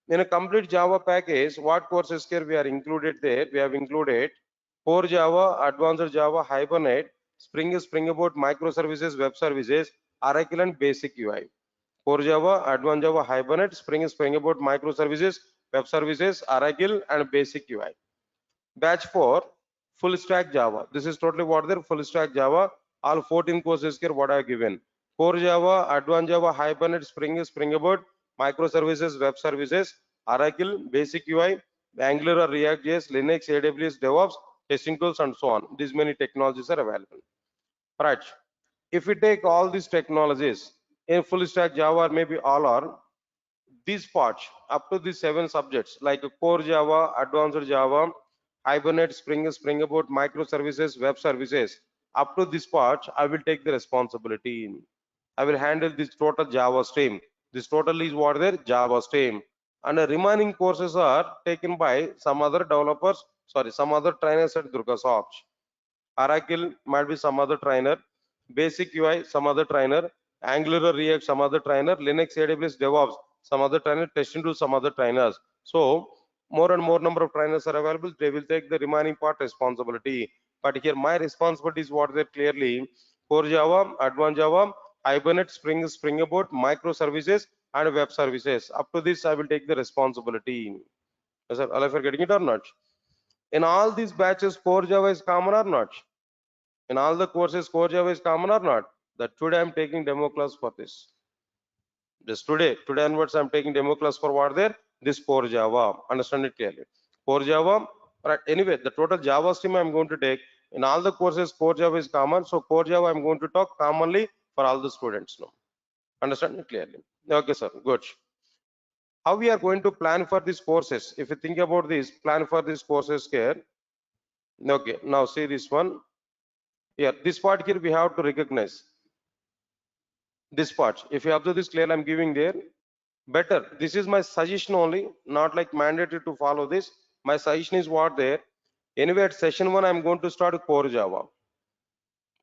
Speaker 1: In a complete Java package, what courses here we are included there? We have included core Java, advanced Java, Hibernate, Spring Boot, microservices, web services, Oracle, and basic UI. Core Java, advanced Java, Hibernate, Spring Boot, microservices, web services, Oracle, and basic UI. Batch 4, full stack Java. This is totally what there, full stack Java. All 14 courses here what I have given. Core Java, advanced Java, Hibernate, Spring Boot, microservices, web services, Oracle, basic UI, Angular or React JS, Linux, AWS, DevOps, testing tools, and so on. These many technologies are available. Right. If we take all these technologies in full stack Java, or maybe all are, these parts up to these 7 subjects like core Java, advanced Java, Hibernate, Spring Boot, microservices, web services. Up to this part, I will take the responsibility. I will handle this total Java stream. This total is what their Java stream. And the remaining courses are taken by some other developers, sorry, some other trainers at Durgasoft. Oracle might be some other trainer, Basic UI some other trainer, Angular or React some other trainer, Linux, AWS, DevOps some other trainer, testing to some other trainers. So more and more number of trainers are available. They will take the remaining part responsibility. But here my responsibility is what they clearly core Java, advanced Java, Hibernate, Spring Boot, microservices, and web services. Up to this, I will take the responsibility. Yes, sir. All of you are getting it or not? In all these batches, core Java is common or not? In all the courses, core Java is common or not? That today I'm taking demo class for this. Just today onwards, I'm taking demo class for what there? This core Java. Understand it clearly. Core Java, right? Anyway, the total Java stream I'm going to take. In all the courses, core Java is common. So core Java, I'm going to talk commonly for all the students now. Understand it clearly. Okay, sir. Good. How we are going to plan for these courses? If you think about this, plan for these courses here. Okay, now see this one. Here, this part here we have to recognize. This part. If you observe this clearly, I'm giving there. Better. This is my suggestion only, not like mandatory to follow this. My suggestion is what there. Anyway, at session 1, I'm going to start core Java.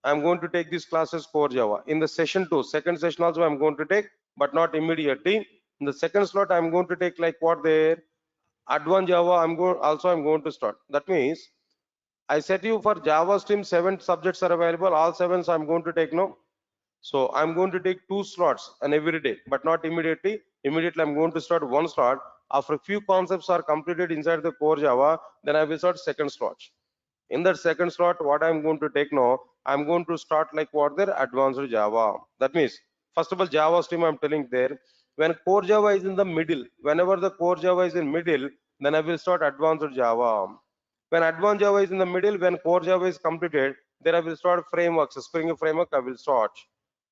Speaker 1: I'm going to take these classes core Java. In the session 2, second session also I'm going to take, but not immediately. In the second slot, I'm going to take like what there. Advanced Java, I'm going to start. That means I set you for Java stream 7 subjects are available. All 7s I'm going to take no. So I'm going to take 2 slots and every day, but not immediately. Immediately I'm going to start 1 slot. After a few concepts are completed inside the core Java, then I will start second slot. In that second slot, what I'm going to take now, I'm going to start like what there advanced Java. That means first of all Java stream I'm telling there. When core Java is in the middle, whenever the core Java is in middle, then I will start advanced Java. When advanced Java is in the middle, when core Java is completed, then I will start frameworks. Spring framework I will start.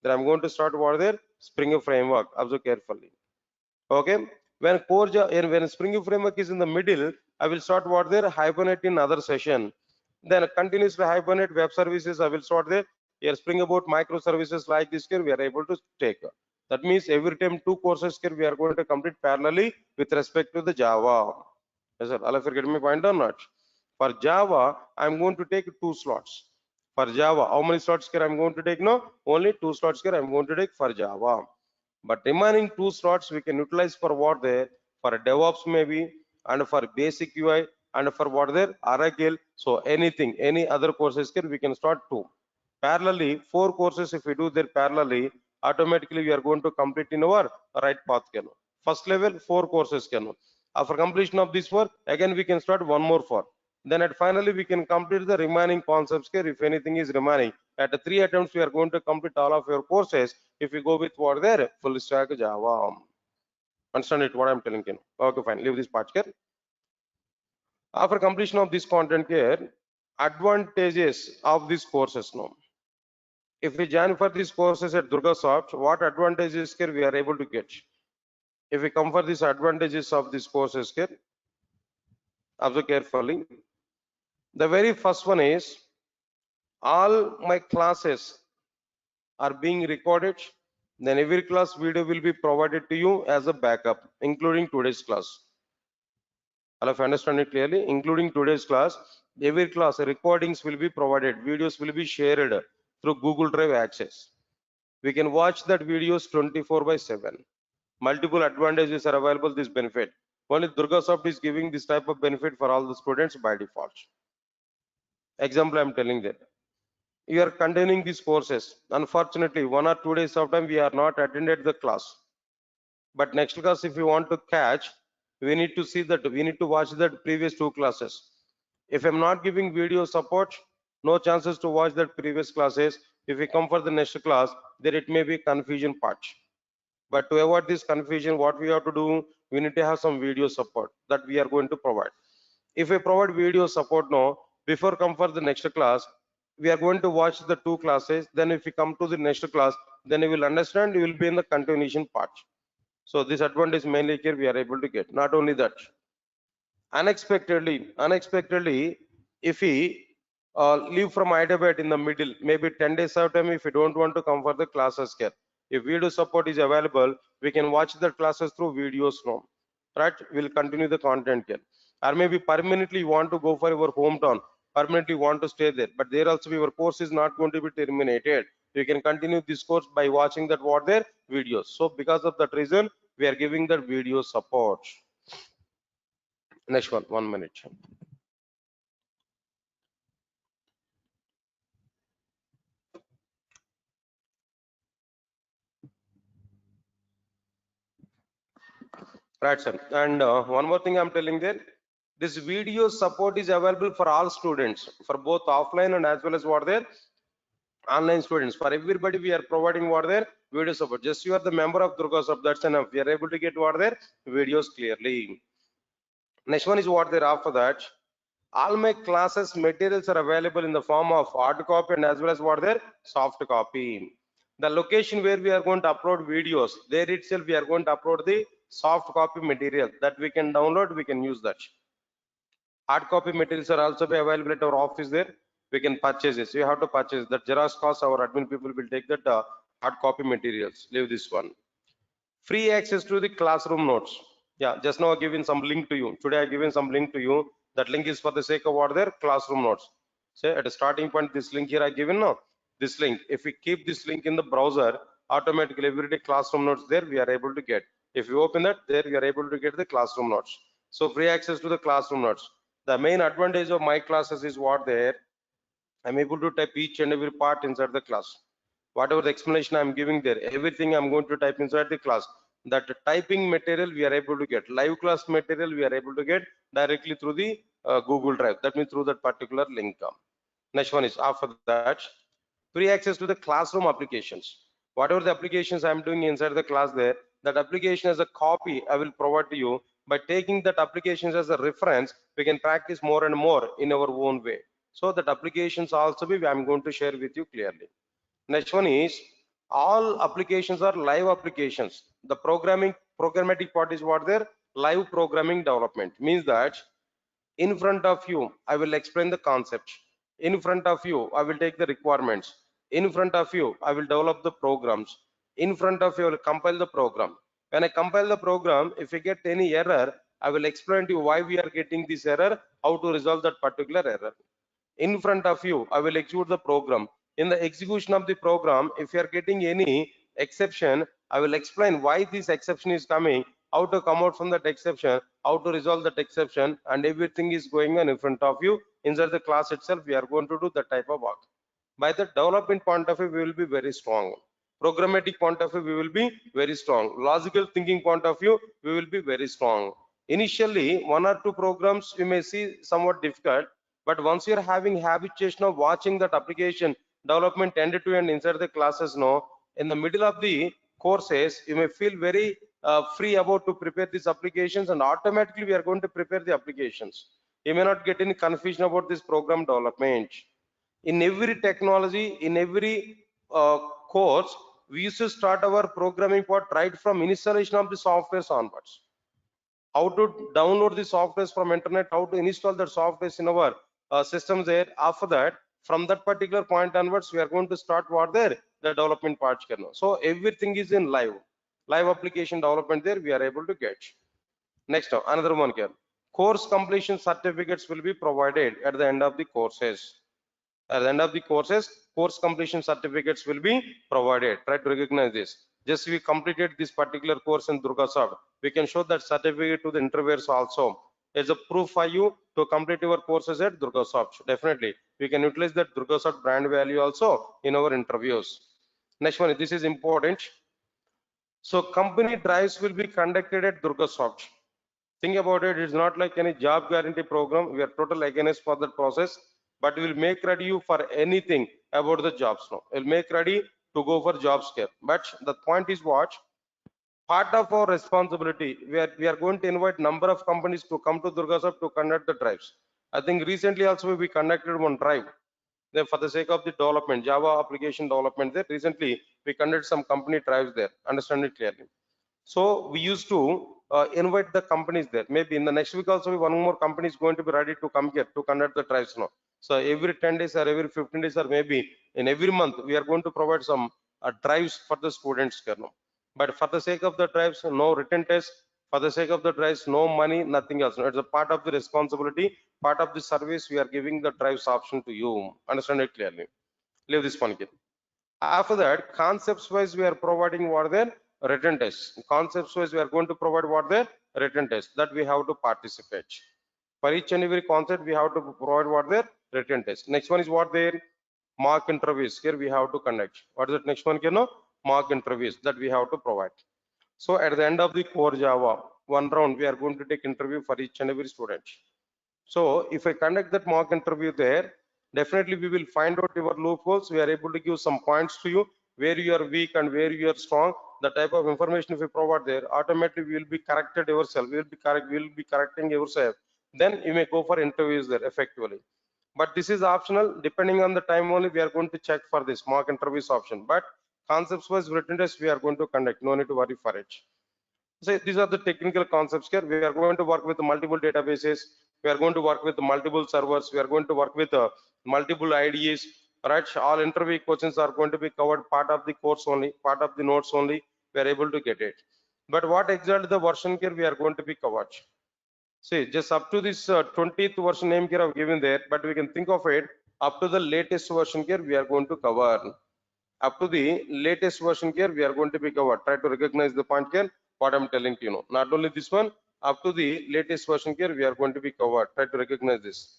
Speaker 1: Then I'm going to start what there Spring framework. Observe carefully. Okay. When when Spring framework is in the middle, I will start what there Hibernate in other session. Then continuously Hibernate web services I will start there. Here Spring Boot microservices like this here we are able to take. That means every time 2 courses here we are going to complete parallelly with respect to the Java. Yes, sir. All of you getting my point or not? For Java, I'm going to take 2 slots. For Java, how many slots here I'm going to take? No, only 2 slots here I'm going to take for Java. But remaining 2 slots we can utilize for what there? For DevOps maybe, and for basic UI, and for what there? Oracle. So anything, any other courses here we can start 2. Parallelly, 4 courses if we do there parallelly, automatically we are going to complete in our right path. First level, 4 courses. After completion of this work, again we can start one more for. Then at finally we can complete the remaining concepts here if anything is remaining. At the 3 attempts we are going to complete all of your courses if we go with what there full stack Java. Understand it what I'm telling you. Okay, fine. Leave this part here. After completion of this content here, advantages of these courses now. If we join for these courses at Durgasoft, what advantages here we are able to get? If we come for these advantages of these courses here, observe carefully. The very first one is all my classes are being recorded. Then every class video will be provided to you as a backup, including today's class. All of you understand it clearly, including today's class. Every class recordings will be provided, videos will be shared through Google Drive access. We can watch that videos 24/7. Multiple advantages are available, this benefit. Only Durgasoft is giving this type of benefit for all the students by default. Example I'm telling that. You are continuing these courses. Unfortunately, 1 or 2 days of time we are not attended the class. But next class, if you want to catch, we need to see that we need to watch the previous 2 classes. If I'm not giving video support, no chances to watch that previous classes. If we come for the next class, then it may be confusion part. But to avoid this confusion, what we have to do, we need to have some video support that we are going to provide. If we provide video support now, before come for the next class, we are going to watch the 2 classes. Then if we come to the next class, then you will understand, you will be in the continuation part. So this advantage mainly here we are able to get. Not only that, unexpectedly, if we leave from Hyderabad in the middle, maybe 10 days of time, if we don't want to come for the classes here, if video support is available, we can watch the classes through videos now, right? We'll continue the content here. Or maybe permanently you want to go for your hometown, permanently want to stay there, but there also your course is not going to be terminated. You can continue this course by watching that what their videos. So because of that reason, we are giving that video support. Next one, 1 minute. Right, sir. And one more thing I'm telling there, this video support is available for all students, for both offline and as well as what there online students. For everybody, we are providing what there video support. Just you are the member of Durgasoft, that's enough. We are able to get what there videos clearly. Next one is what there after that. All my classes materials are available in the form of hard copy and as well as what there soft copy. The location where we are going to upload videos, there itself we are going to upload the soft copy material that we can download, we can use that. Hard copy materials are also be available at our office there. We can purchase this. You have to purchase that. Xerox cost, our admin people will take that hard copy materials. Leave this one. Free access to the classroom notes. Yeah, just now I given some link to you. Today I given some link to you. That link is for the sake of what their classroom notes. Say at a starting point, this link here I given now. This link. If we keep this link in the browser, automatically everyday classroom notes there we are able to get. If you open that, there we are able to get the classroom notes. So free access to the classroom notes. The main advantage of my classes is what there. I'm able to type each and every part inside the class. Whatever the explanation I'm giving there, everything I'm going to type inside the class. That typing material we are able to get. Live class material we are able to get directly through the Google Drive. That means through that particular link. Next one is after that, free access to the classroom applications. Whatever the applications I'm doing inside the class there, that application as a copy I will provide to you. By taking that applications as a reference, we can practice more and more in our own way. So that applications also be I'm going to share with you clearly. Next one is all applications are live applications. The programmatic part is what there live programming development means that in front of you I will explain the concept. In front of you I will take the requirements. In front of you I will develop the programs. In front of you I will compile the program. When I compile the program, if you get any error, I will explain to you why we are getting this error, how to resolve that particular error. In front of you I will execute the program. In the execution of the program, if you are getting any exception, I will explain why this exception is coming, how to come out from that exception, how to resolve that exception, and everything is going on in front of you. Inside the class itself we are going to do that type of work. By the development point of view we will be very strong. Programmatic point of view we will be very strong. Logical thinking point of view we will be very strong. Initially one or two programs you may see somewhat difficult, but once you're having habituation of watching that application development end to end inside the classes, no, in the middle of the courses you may feel very free about to prepare these applications, and automatically we are going to prepare the applications. You may not get any confusion about this program development. In every technology, in every course, we used to start our programming part right from installation of the software onwards. How to download the software from internet, how to install the software in our systems there. After that, from that particular point onwards, we are going to start what there the development parts kernel. So everything is in live application development there we are able to get. Next another one here, course completion certificates will be provided at the end of the courses. At the end of the courses, course completion certificates will be provided. Try to recognize this. Just we completed this particular course in Durgasoft, we can show that certificate to the interviewers also as a proof for you to complete your courses at Durgasoft. Definitely we can utilize that Durgasoft brand value also in our interviews. Next one, this is important. So company drives will be conducted at Durgasoft. Think about it, it's not like any job guarantee program. We are total against for that process, but we will make ready you for anything about the jobs now. We'll make ready to go for job scare. But the point is what? Part of our responsibility, we are going to invite number of companies to come to Durgasoft to conduct the drives. I think recently also we conducted one drive. Then for the sake of the development, Java application development there, recently we conducted some company drives there. Understand it clearly. So we used to invite the companies there. Maybe in the next week also one more company is going to be ready to come here to conduct the trials now. So every 10 days or every 15 days or maybe in every month we are going to provide some drives for the students here now. But for the sake of the drives, no written test. For the sake of the drives, no money, nothing else. It's a part of the responsibility, part of the service. We are giving the drives option to you. Understand it clearly. Leave this one here. After that, concepts wise we are providing what their written tests. Concepts wise we are going to provide what their written tests that we have to participate. For each and every concept we have to provide what their written test. Next one is what their mock interviews. Here we have to conduct. What is that next one? Mock interviews that we have to provide. So at the end of the core Java, one round we are going to take interview for each and every student. So if I conduct that mock interview there, definitely we will find out your loopholes. We are able to give some points to you where you are weak and where you are strong. The type of information if we provide there, automatically we will be corrected yourself. We will be correcting yourself. Then you may go for interviews there effectively. But this is optional. Depending on the time only, we are going to check for this mock interviews option. But concepts wise written test we are going to conduct. No need to worry for it. So these are the technical concepts here. We are going to work with multiple databases. We are going to work with multiple servers. We are going to work with multiple IDEs. Right? All interview questions are going to be covered part of the course only, part of the notes only. We are able to get it. But what exactly the version here we are going to be covered? See, just up to this 20th version name here I've given there, but we can think of it up to the latest version here we are going to cover. Up to the latest version here we are going to be covered. Try to recognize the point here, what I'm telling to you now. Not only this one, up to the latest version here we are going to be covered. Try to recognize this.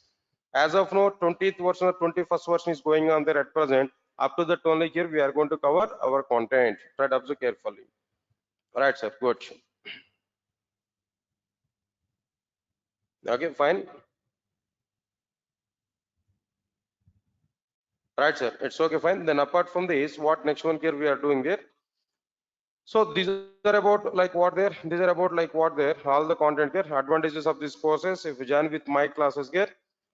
Speaker 1: As of now, 20th version or 21st version is going on there at present. Up to that only here we are going to cover our content. Try to observe carefully. Right, sir. Good. Okay, fine. Right, sir. It's okay, fine. Then apart from this, what next one here we are doing there? So these are about like what there. These are about like what there. All the content here. Advantages of these courses. If you join with my classes here,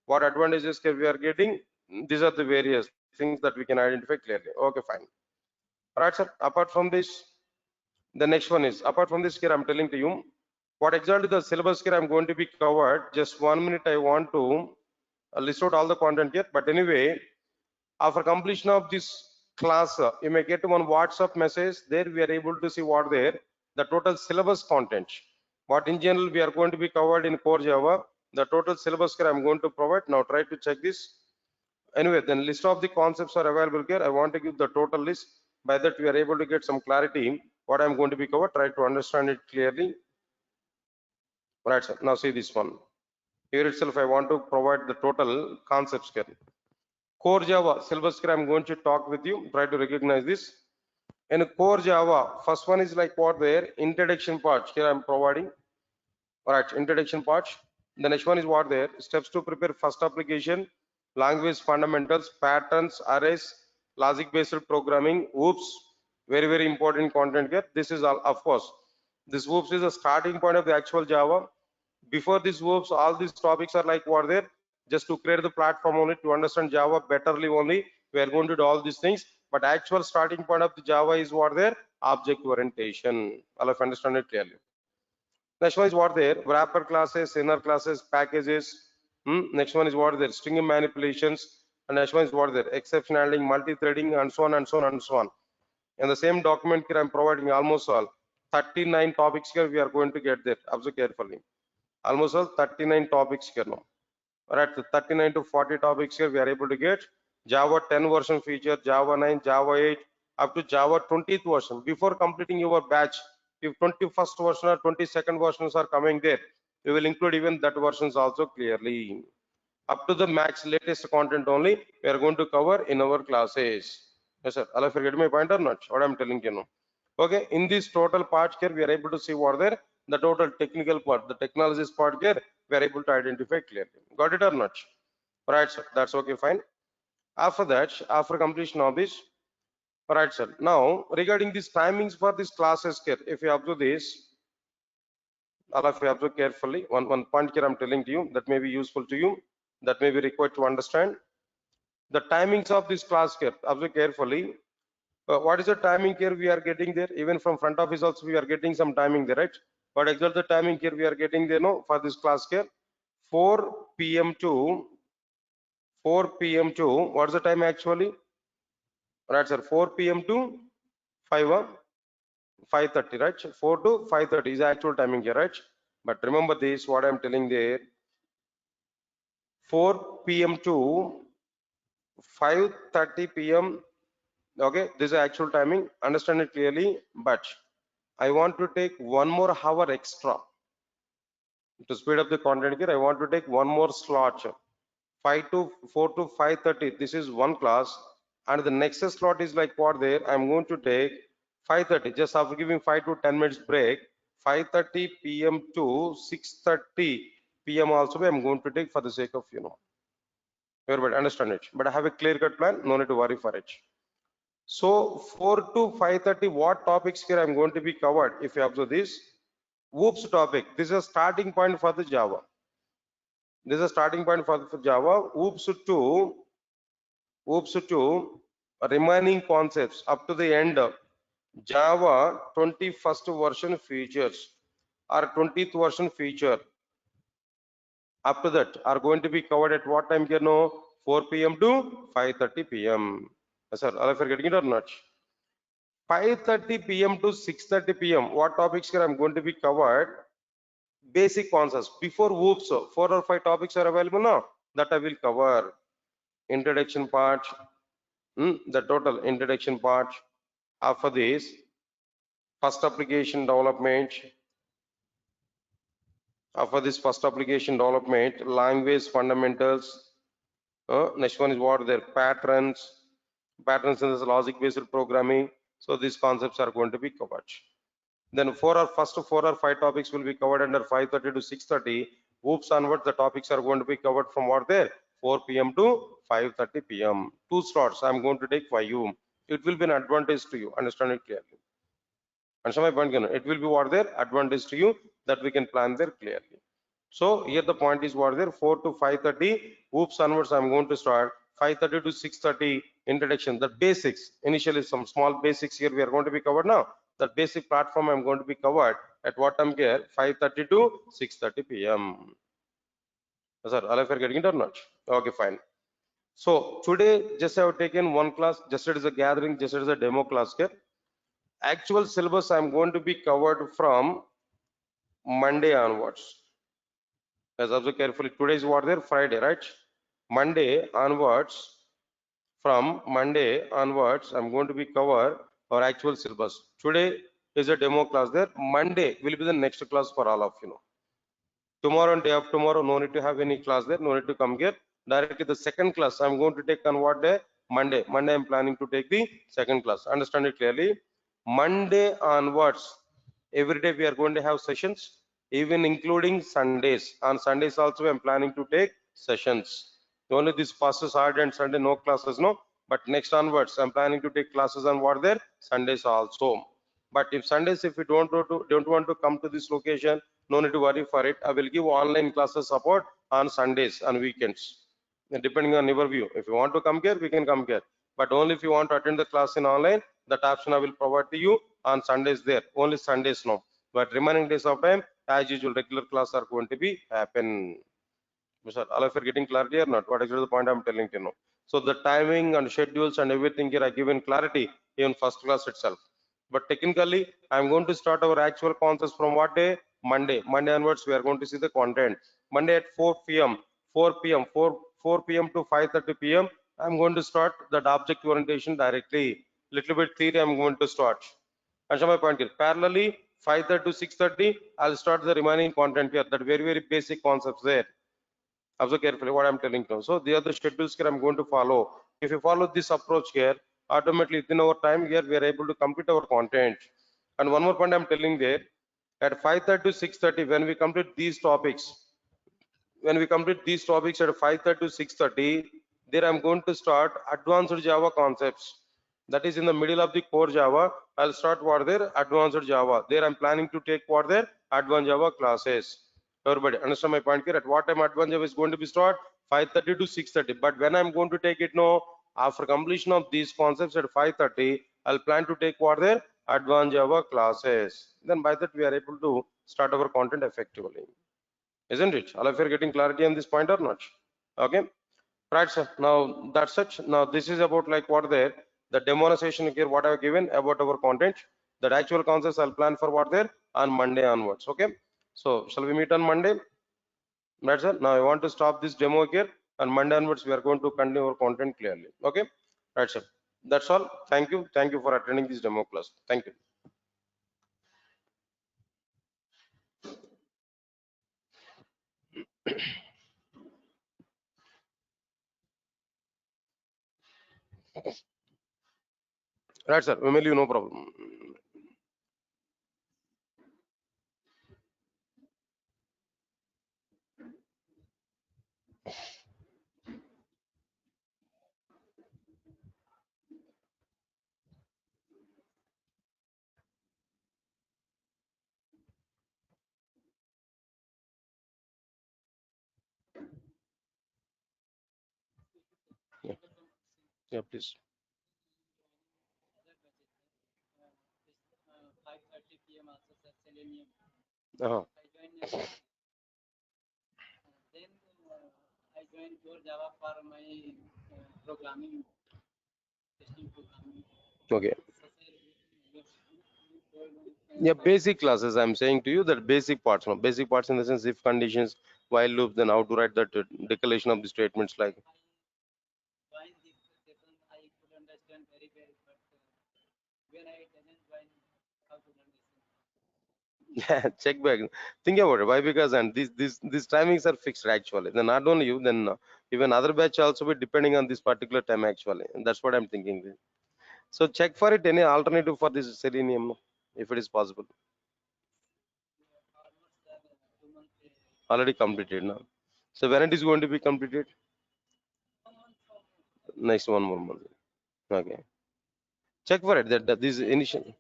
Speaker 1: what advantages here we are getting? These are the various things that we can identify clearly. Okay, fine. Right, sir. Apart from this, the next one is apart from this here. I'm telling to you what exactly the syllabus here I'm going to be covered. Just 1 minute. I want to list out all the content here. But anyway, after completion of this class, you may get one WhatsApp message. There we are able to see what there the total syllabus content. What in general we are going to be covered in core Java. The total syllabus here I'm going to provide. Now try to check this. Anyway, then list of the concepts are available here. I want to give the total list. By that we are able to get some clarity what I'm going to be covered. Try to understand it clearly. Right, sir. Now see this one. Here itself I want to provide the total concepts here. Core Java syllabus here I'm going to talk with you. Try to recognize this. In core Java, first one is like what there introduction part. Here I'm providing. All right, introduction part. The next one is what there steps to prepare first application, language fundamentals, patterns, arrays, logic based programming. Oops, very important content here. This is all, of course, this oops is the starting point of the actual Java. Before this oops, all these topics are like what there just to create the platform only to understand Java betterly only. We are going to do all these things, but actual starting point of the Java is what there object orientation. All of understand it clearly. Next one is what there wrapper classes, inner classes, packages. Next one is what there string manipulations, and next one is what there exception handling, multi-threading, and so on and so on and so on. In the same document here, I'm providing almost all 39 topics here. We are going to get there. Observe carefully. Almost all 39 topics here now. All right, the 39 to 40 topics here we are able to get. Java 10 version feature, Java 9, Java 8, up to Java 20th version. Before completing your batch, if 21st version or 22nd versions are coming there, we will include even that versions also clearly. Up to the max latest content only, we are going to cover in our classes. Yes, sir. I'll forget my point or not? What I'm telling you now. Okay, in this total part here, we are able to see what there the total technical part, the technologies part here, we are able to identify clearly. Got it or not? Right, sir. That's okay, fine. After that, after completion of this, right, sir. Now, regarding these timings for these classes here, if you observe this, all of you observe carefully. One point here I'm telling to you that may be useful to you, that may be required to understand. The timings of this class here, observe carefully. What is the timing here we are getting there? Even from front office also we are getting some timing there, right? What exactly the timing here we are getting there no for this class here? 4 p.m. to 4 p.m. to what's the time actually? Right, sir. 4 p.m. to 5 5:30, right? 4 to 5:30 is the actual timing here, right? But remember this, what I'm telling there, 4 p.m. to 5:30 p.m. Okay, this is the actual timing. Understand it clearly, but I want to take 1 more hour extra to speed up the content here. I want to take one more slot, 5 to 4 to 5:30. This is one class, and the next slot is like what there. I'm going to take 5:30 just after giving 5 to 10 minutes break. 5:30 p.m. to 6:30 p.m. also I'm going to take for the sake of everybody understand it. But I have a clear-cut plan. No need to worry for it. So 4 to 5:30, what topics here I'm going to be covered? If you observe this, whoops topic. This is a starting point for the Java. This is a starting point for Java. Whoops to remaining concepts up to the end. Java 21st version features or 20th version feature up to that are going to be covered at what time here? No, 4 p.m. to 5:30 p.m. Sir, are you getting it or not? 5:30 p.m. to 6:30 p.m. What topics here I'm going to be covered? Basic concepts. Before whoops, 4 or 5 topics are available now. That I will cover. Introduction part, the total introduction part. After this, first application development. After this first application development, language fundamentals. Next one is what their patterns in this logic based programming. So these concepts are going to be covered. Then first 4 or 5 topics will be covered under 5:30 to 6:30. Whoops onwards, the topics are going to be covered from what there 4 p.m. to 5:30 p.m. 2 slots I'm going to take for you. It will be an advantage to you. Understand it clearly. Understand my point? It will be what there advantage to you that we can plan there clearly. So here the point is what there 4 to 5:30. Whoops onwards I'm going to start 5:30 to 6:30 introduction. The basics initially some small basics here we are going to be covered now. The basic platform I'm going to be covered at what time here 5:30 to 6:30 p.m. Sir, all of you are getting it or not? Okay, fine. So today just I have taken one class, just it is a gathering, just it is a demo class here. Actual syllabus I'm going to be covered from Monday onwards. As observe carefully, today is what there Friday, right? Monday onwards, from Monday onwards, I'm going to be cover our actual syllabus. Today is a demo class there. Monday will be the next class for all of you. Tomorrow and day after tomorrow, no need to have any class there, no need to come here. Directly the second class I'm going to take on what day? Monday. Monday I'm planning to take the second class. Understand it clearly. Monday onwards, every day we are going to have sessions, even including Sundays. On Sundays also I'm planning to take sessions. Only this first Saturday and Sunday no classes, no. But next onwards, I'm planning to take classes on what there Sundays also. But if Sundays, if you don't want to come to this location, no need to worry for it. I will give online classes support on Sundays and weekends, depending on your view. If you want to come here, we can come here. But only if you want to attend the class in online, that option I will provide to you on Sundays there. Only Sundays no. But remaining days of time, as usual, regular class are going to be happen. Mr. All of you are getting clarity or not? What is the point I'm telling you now? So the timing and schedules and everything here are given clarity in first class itself. But technically, I'm going to start our actual concepts from what day? Monday. Monday onwards, we are going to see the content. Monday at 4 p.m. 4 p.m. to 5:30 p.m. I'm going to start that object orientation directly. Little bit theory I'm going to start. And my point here. Parallelly, 5:30 to 6:30, I'll start the remaining content here. That very basic concepts there. Observe carefully what I'm telling you. So the other schedules here I'm going to follow. If you follow this approach here, automatically within our time here we are able to complete our content. And one more point I'm telling there, at 5:30 to 6:30 when we complete these topics, at 5:30 to 6:30, there I'm going to start advanced Java concepts. That is in the middle of the core Java. I'll start what there advanced Java. There I'm planning to take what there advanced Java classes. Everybody understand my point here? At what time advanced Java is going to be start? 5:30 to 6:30. But when I'm going to take it now, after completion of these concepts at 5:30, I'll plan to take what there advanced Java classes. Then by that we are able to start our content effectively. Isn't it? All of you are getting clarity on this point or not? Okay. Right, sir. Now that's such. Now this is about like what there the demonstration here what I've given about our content. That actual concepts I'll plan for what there on Monday onwards. Okay. So shall we meet on Monday? Right, sir. Now I want to stop this demo here. On Monday onwards we are going to continue our content clearly. Okay. Right, sir. That's all. Thank you. Thank you for attending this demo class. Thank you. Right, sir. Emil, no problem. Yeah, please. Uh-huh. Okay. Yeah, basic classes. I'm saying to you that basic parts, no? Basic parts in the sense if conditions, while loops, then how to write that declaration of the statements like. Yeah, check back. Think about it. Why? Because and these timings are fixed actually. Then not only you, then even other batch also be depending on this particular time actually. And that's what I'm thinking. So check for it any alternative for this selenium, no? If it is possible. Already completed now. So when it is going to be completed? Next one more month. Okay. Check for it that this initial.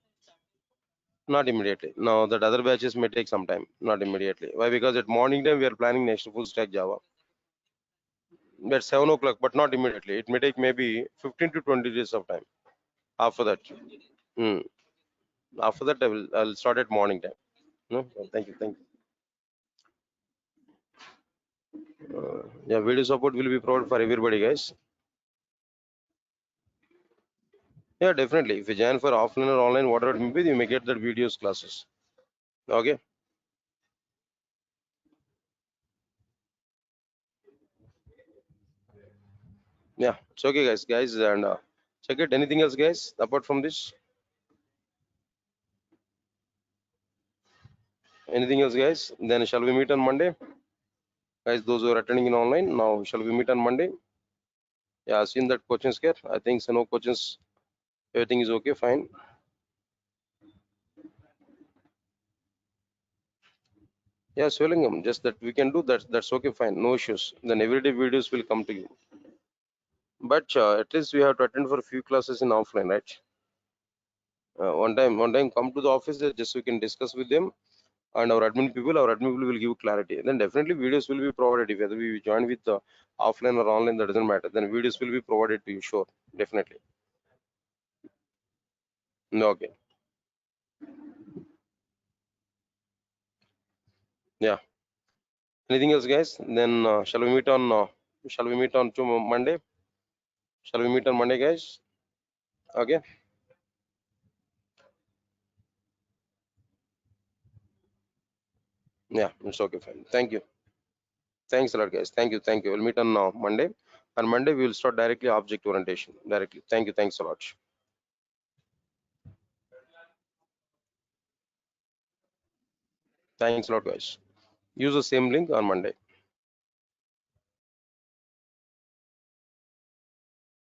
Speaker 1: Not immediately. No, that other batches may take some time. Not immediately. Why? Because at morning time we are planning next full stack Java. At 7 o'clock, but not immediately. It may take maybe 15 to 20 days of time. After that, hmm. After that I'll start at morning time. No, thank you, thank you. Yeah, video support will be provided for everybody, guys. Yeah, definitely. If you join for offline or online, whatever it may be, you may get that videos classes. Okay. Yeah, it's okay, guys, and check it. Anything else, guys, apart from this? Anything else, guys? Then shall we meet on Monday? Guys, those who are attending in online, now shall we meet on Monday? Yeah, I've seen that coaching scare. I think so. No coaches, everything is okay, fine. Yeah, Swellingam, just that we can do that. That's okay, fine, no issues. Then everyday videos will come to you. But at least we have to attend for a few classes in offline, right? One time, come to the office. Just we can discuss with them and our admin people will give clarity. Then definitely videos will be provided. Whether we join with the offline or online, that doesn't matter. Then videos will be provided to you, sure, definitely. No, okay, yeah. Anything else, guys? Then shall we meet on Monday? Shall we meet on Monday, guys? Okay. Yeah, it's okay, fine. Thank you. Thanks a lot, guys. Thank you. We'll meet on Monday. On Monday, we will start directly object orientation directly. Thank you. Thanks a lot. Thanks a lot, guys. Use the same link on Monday.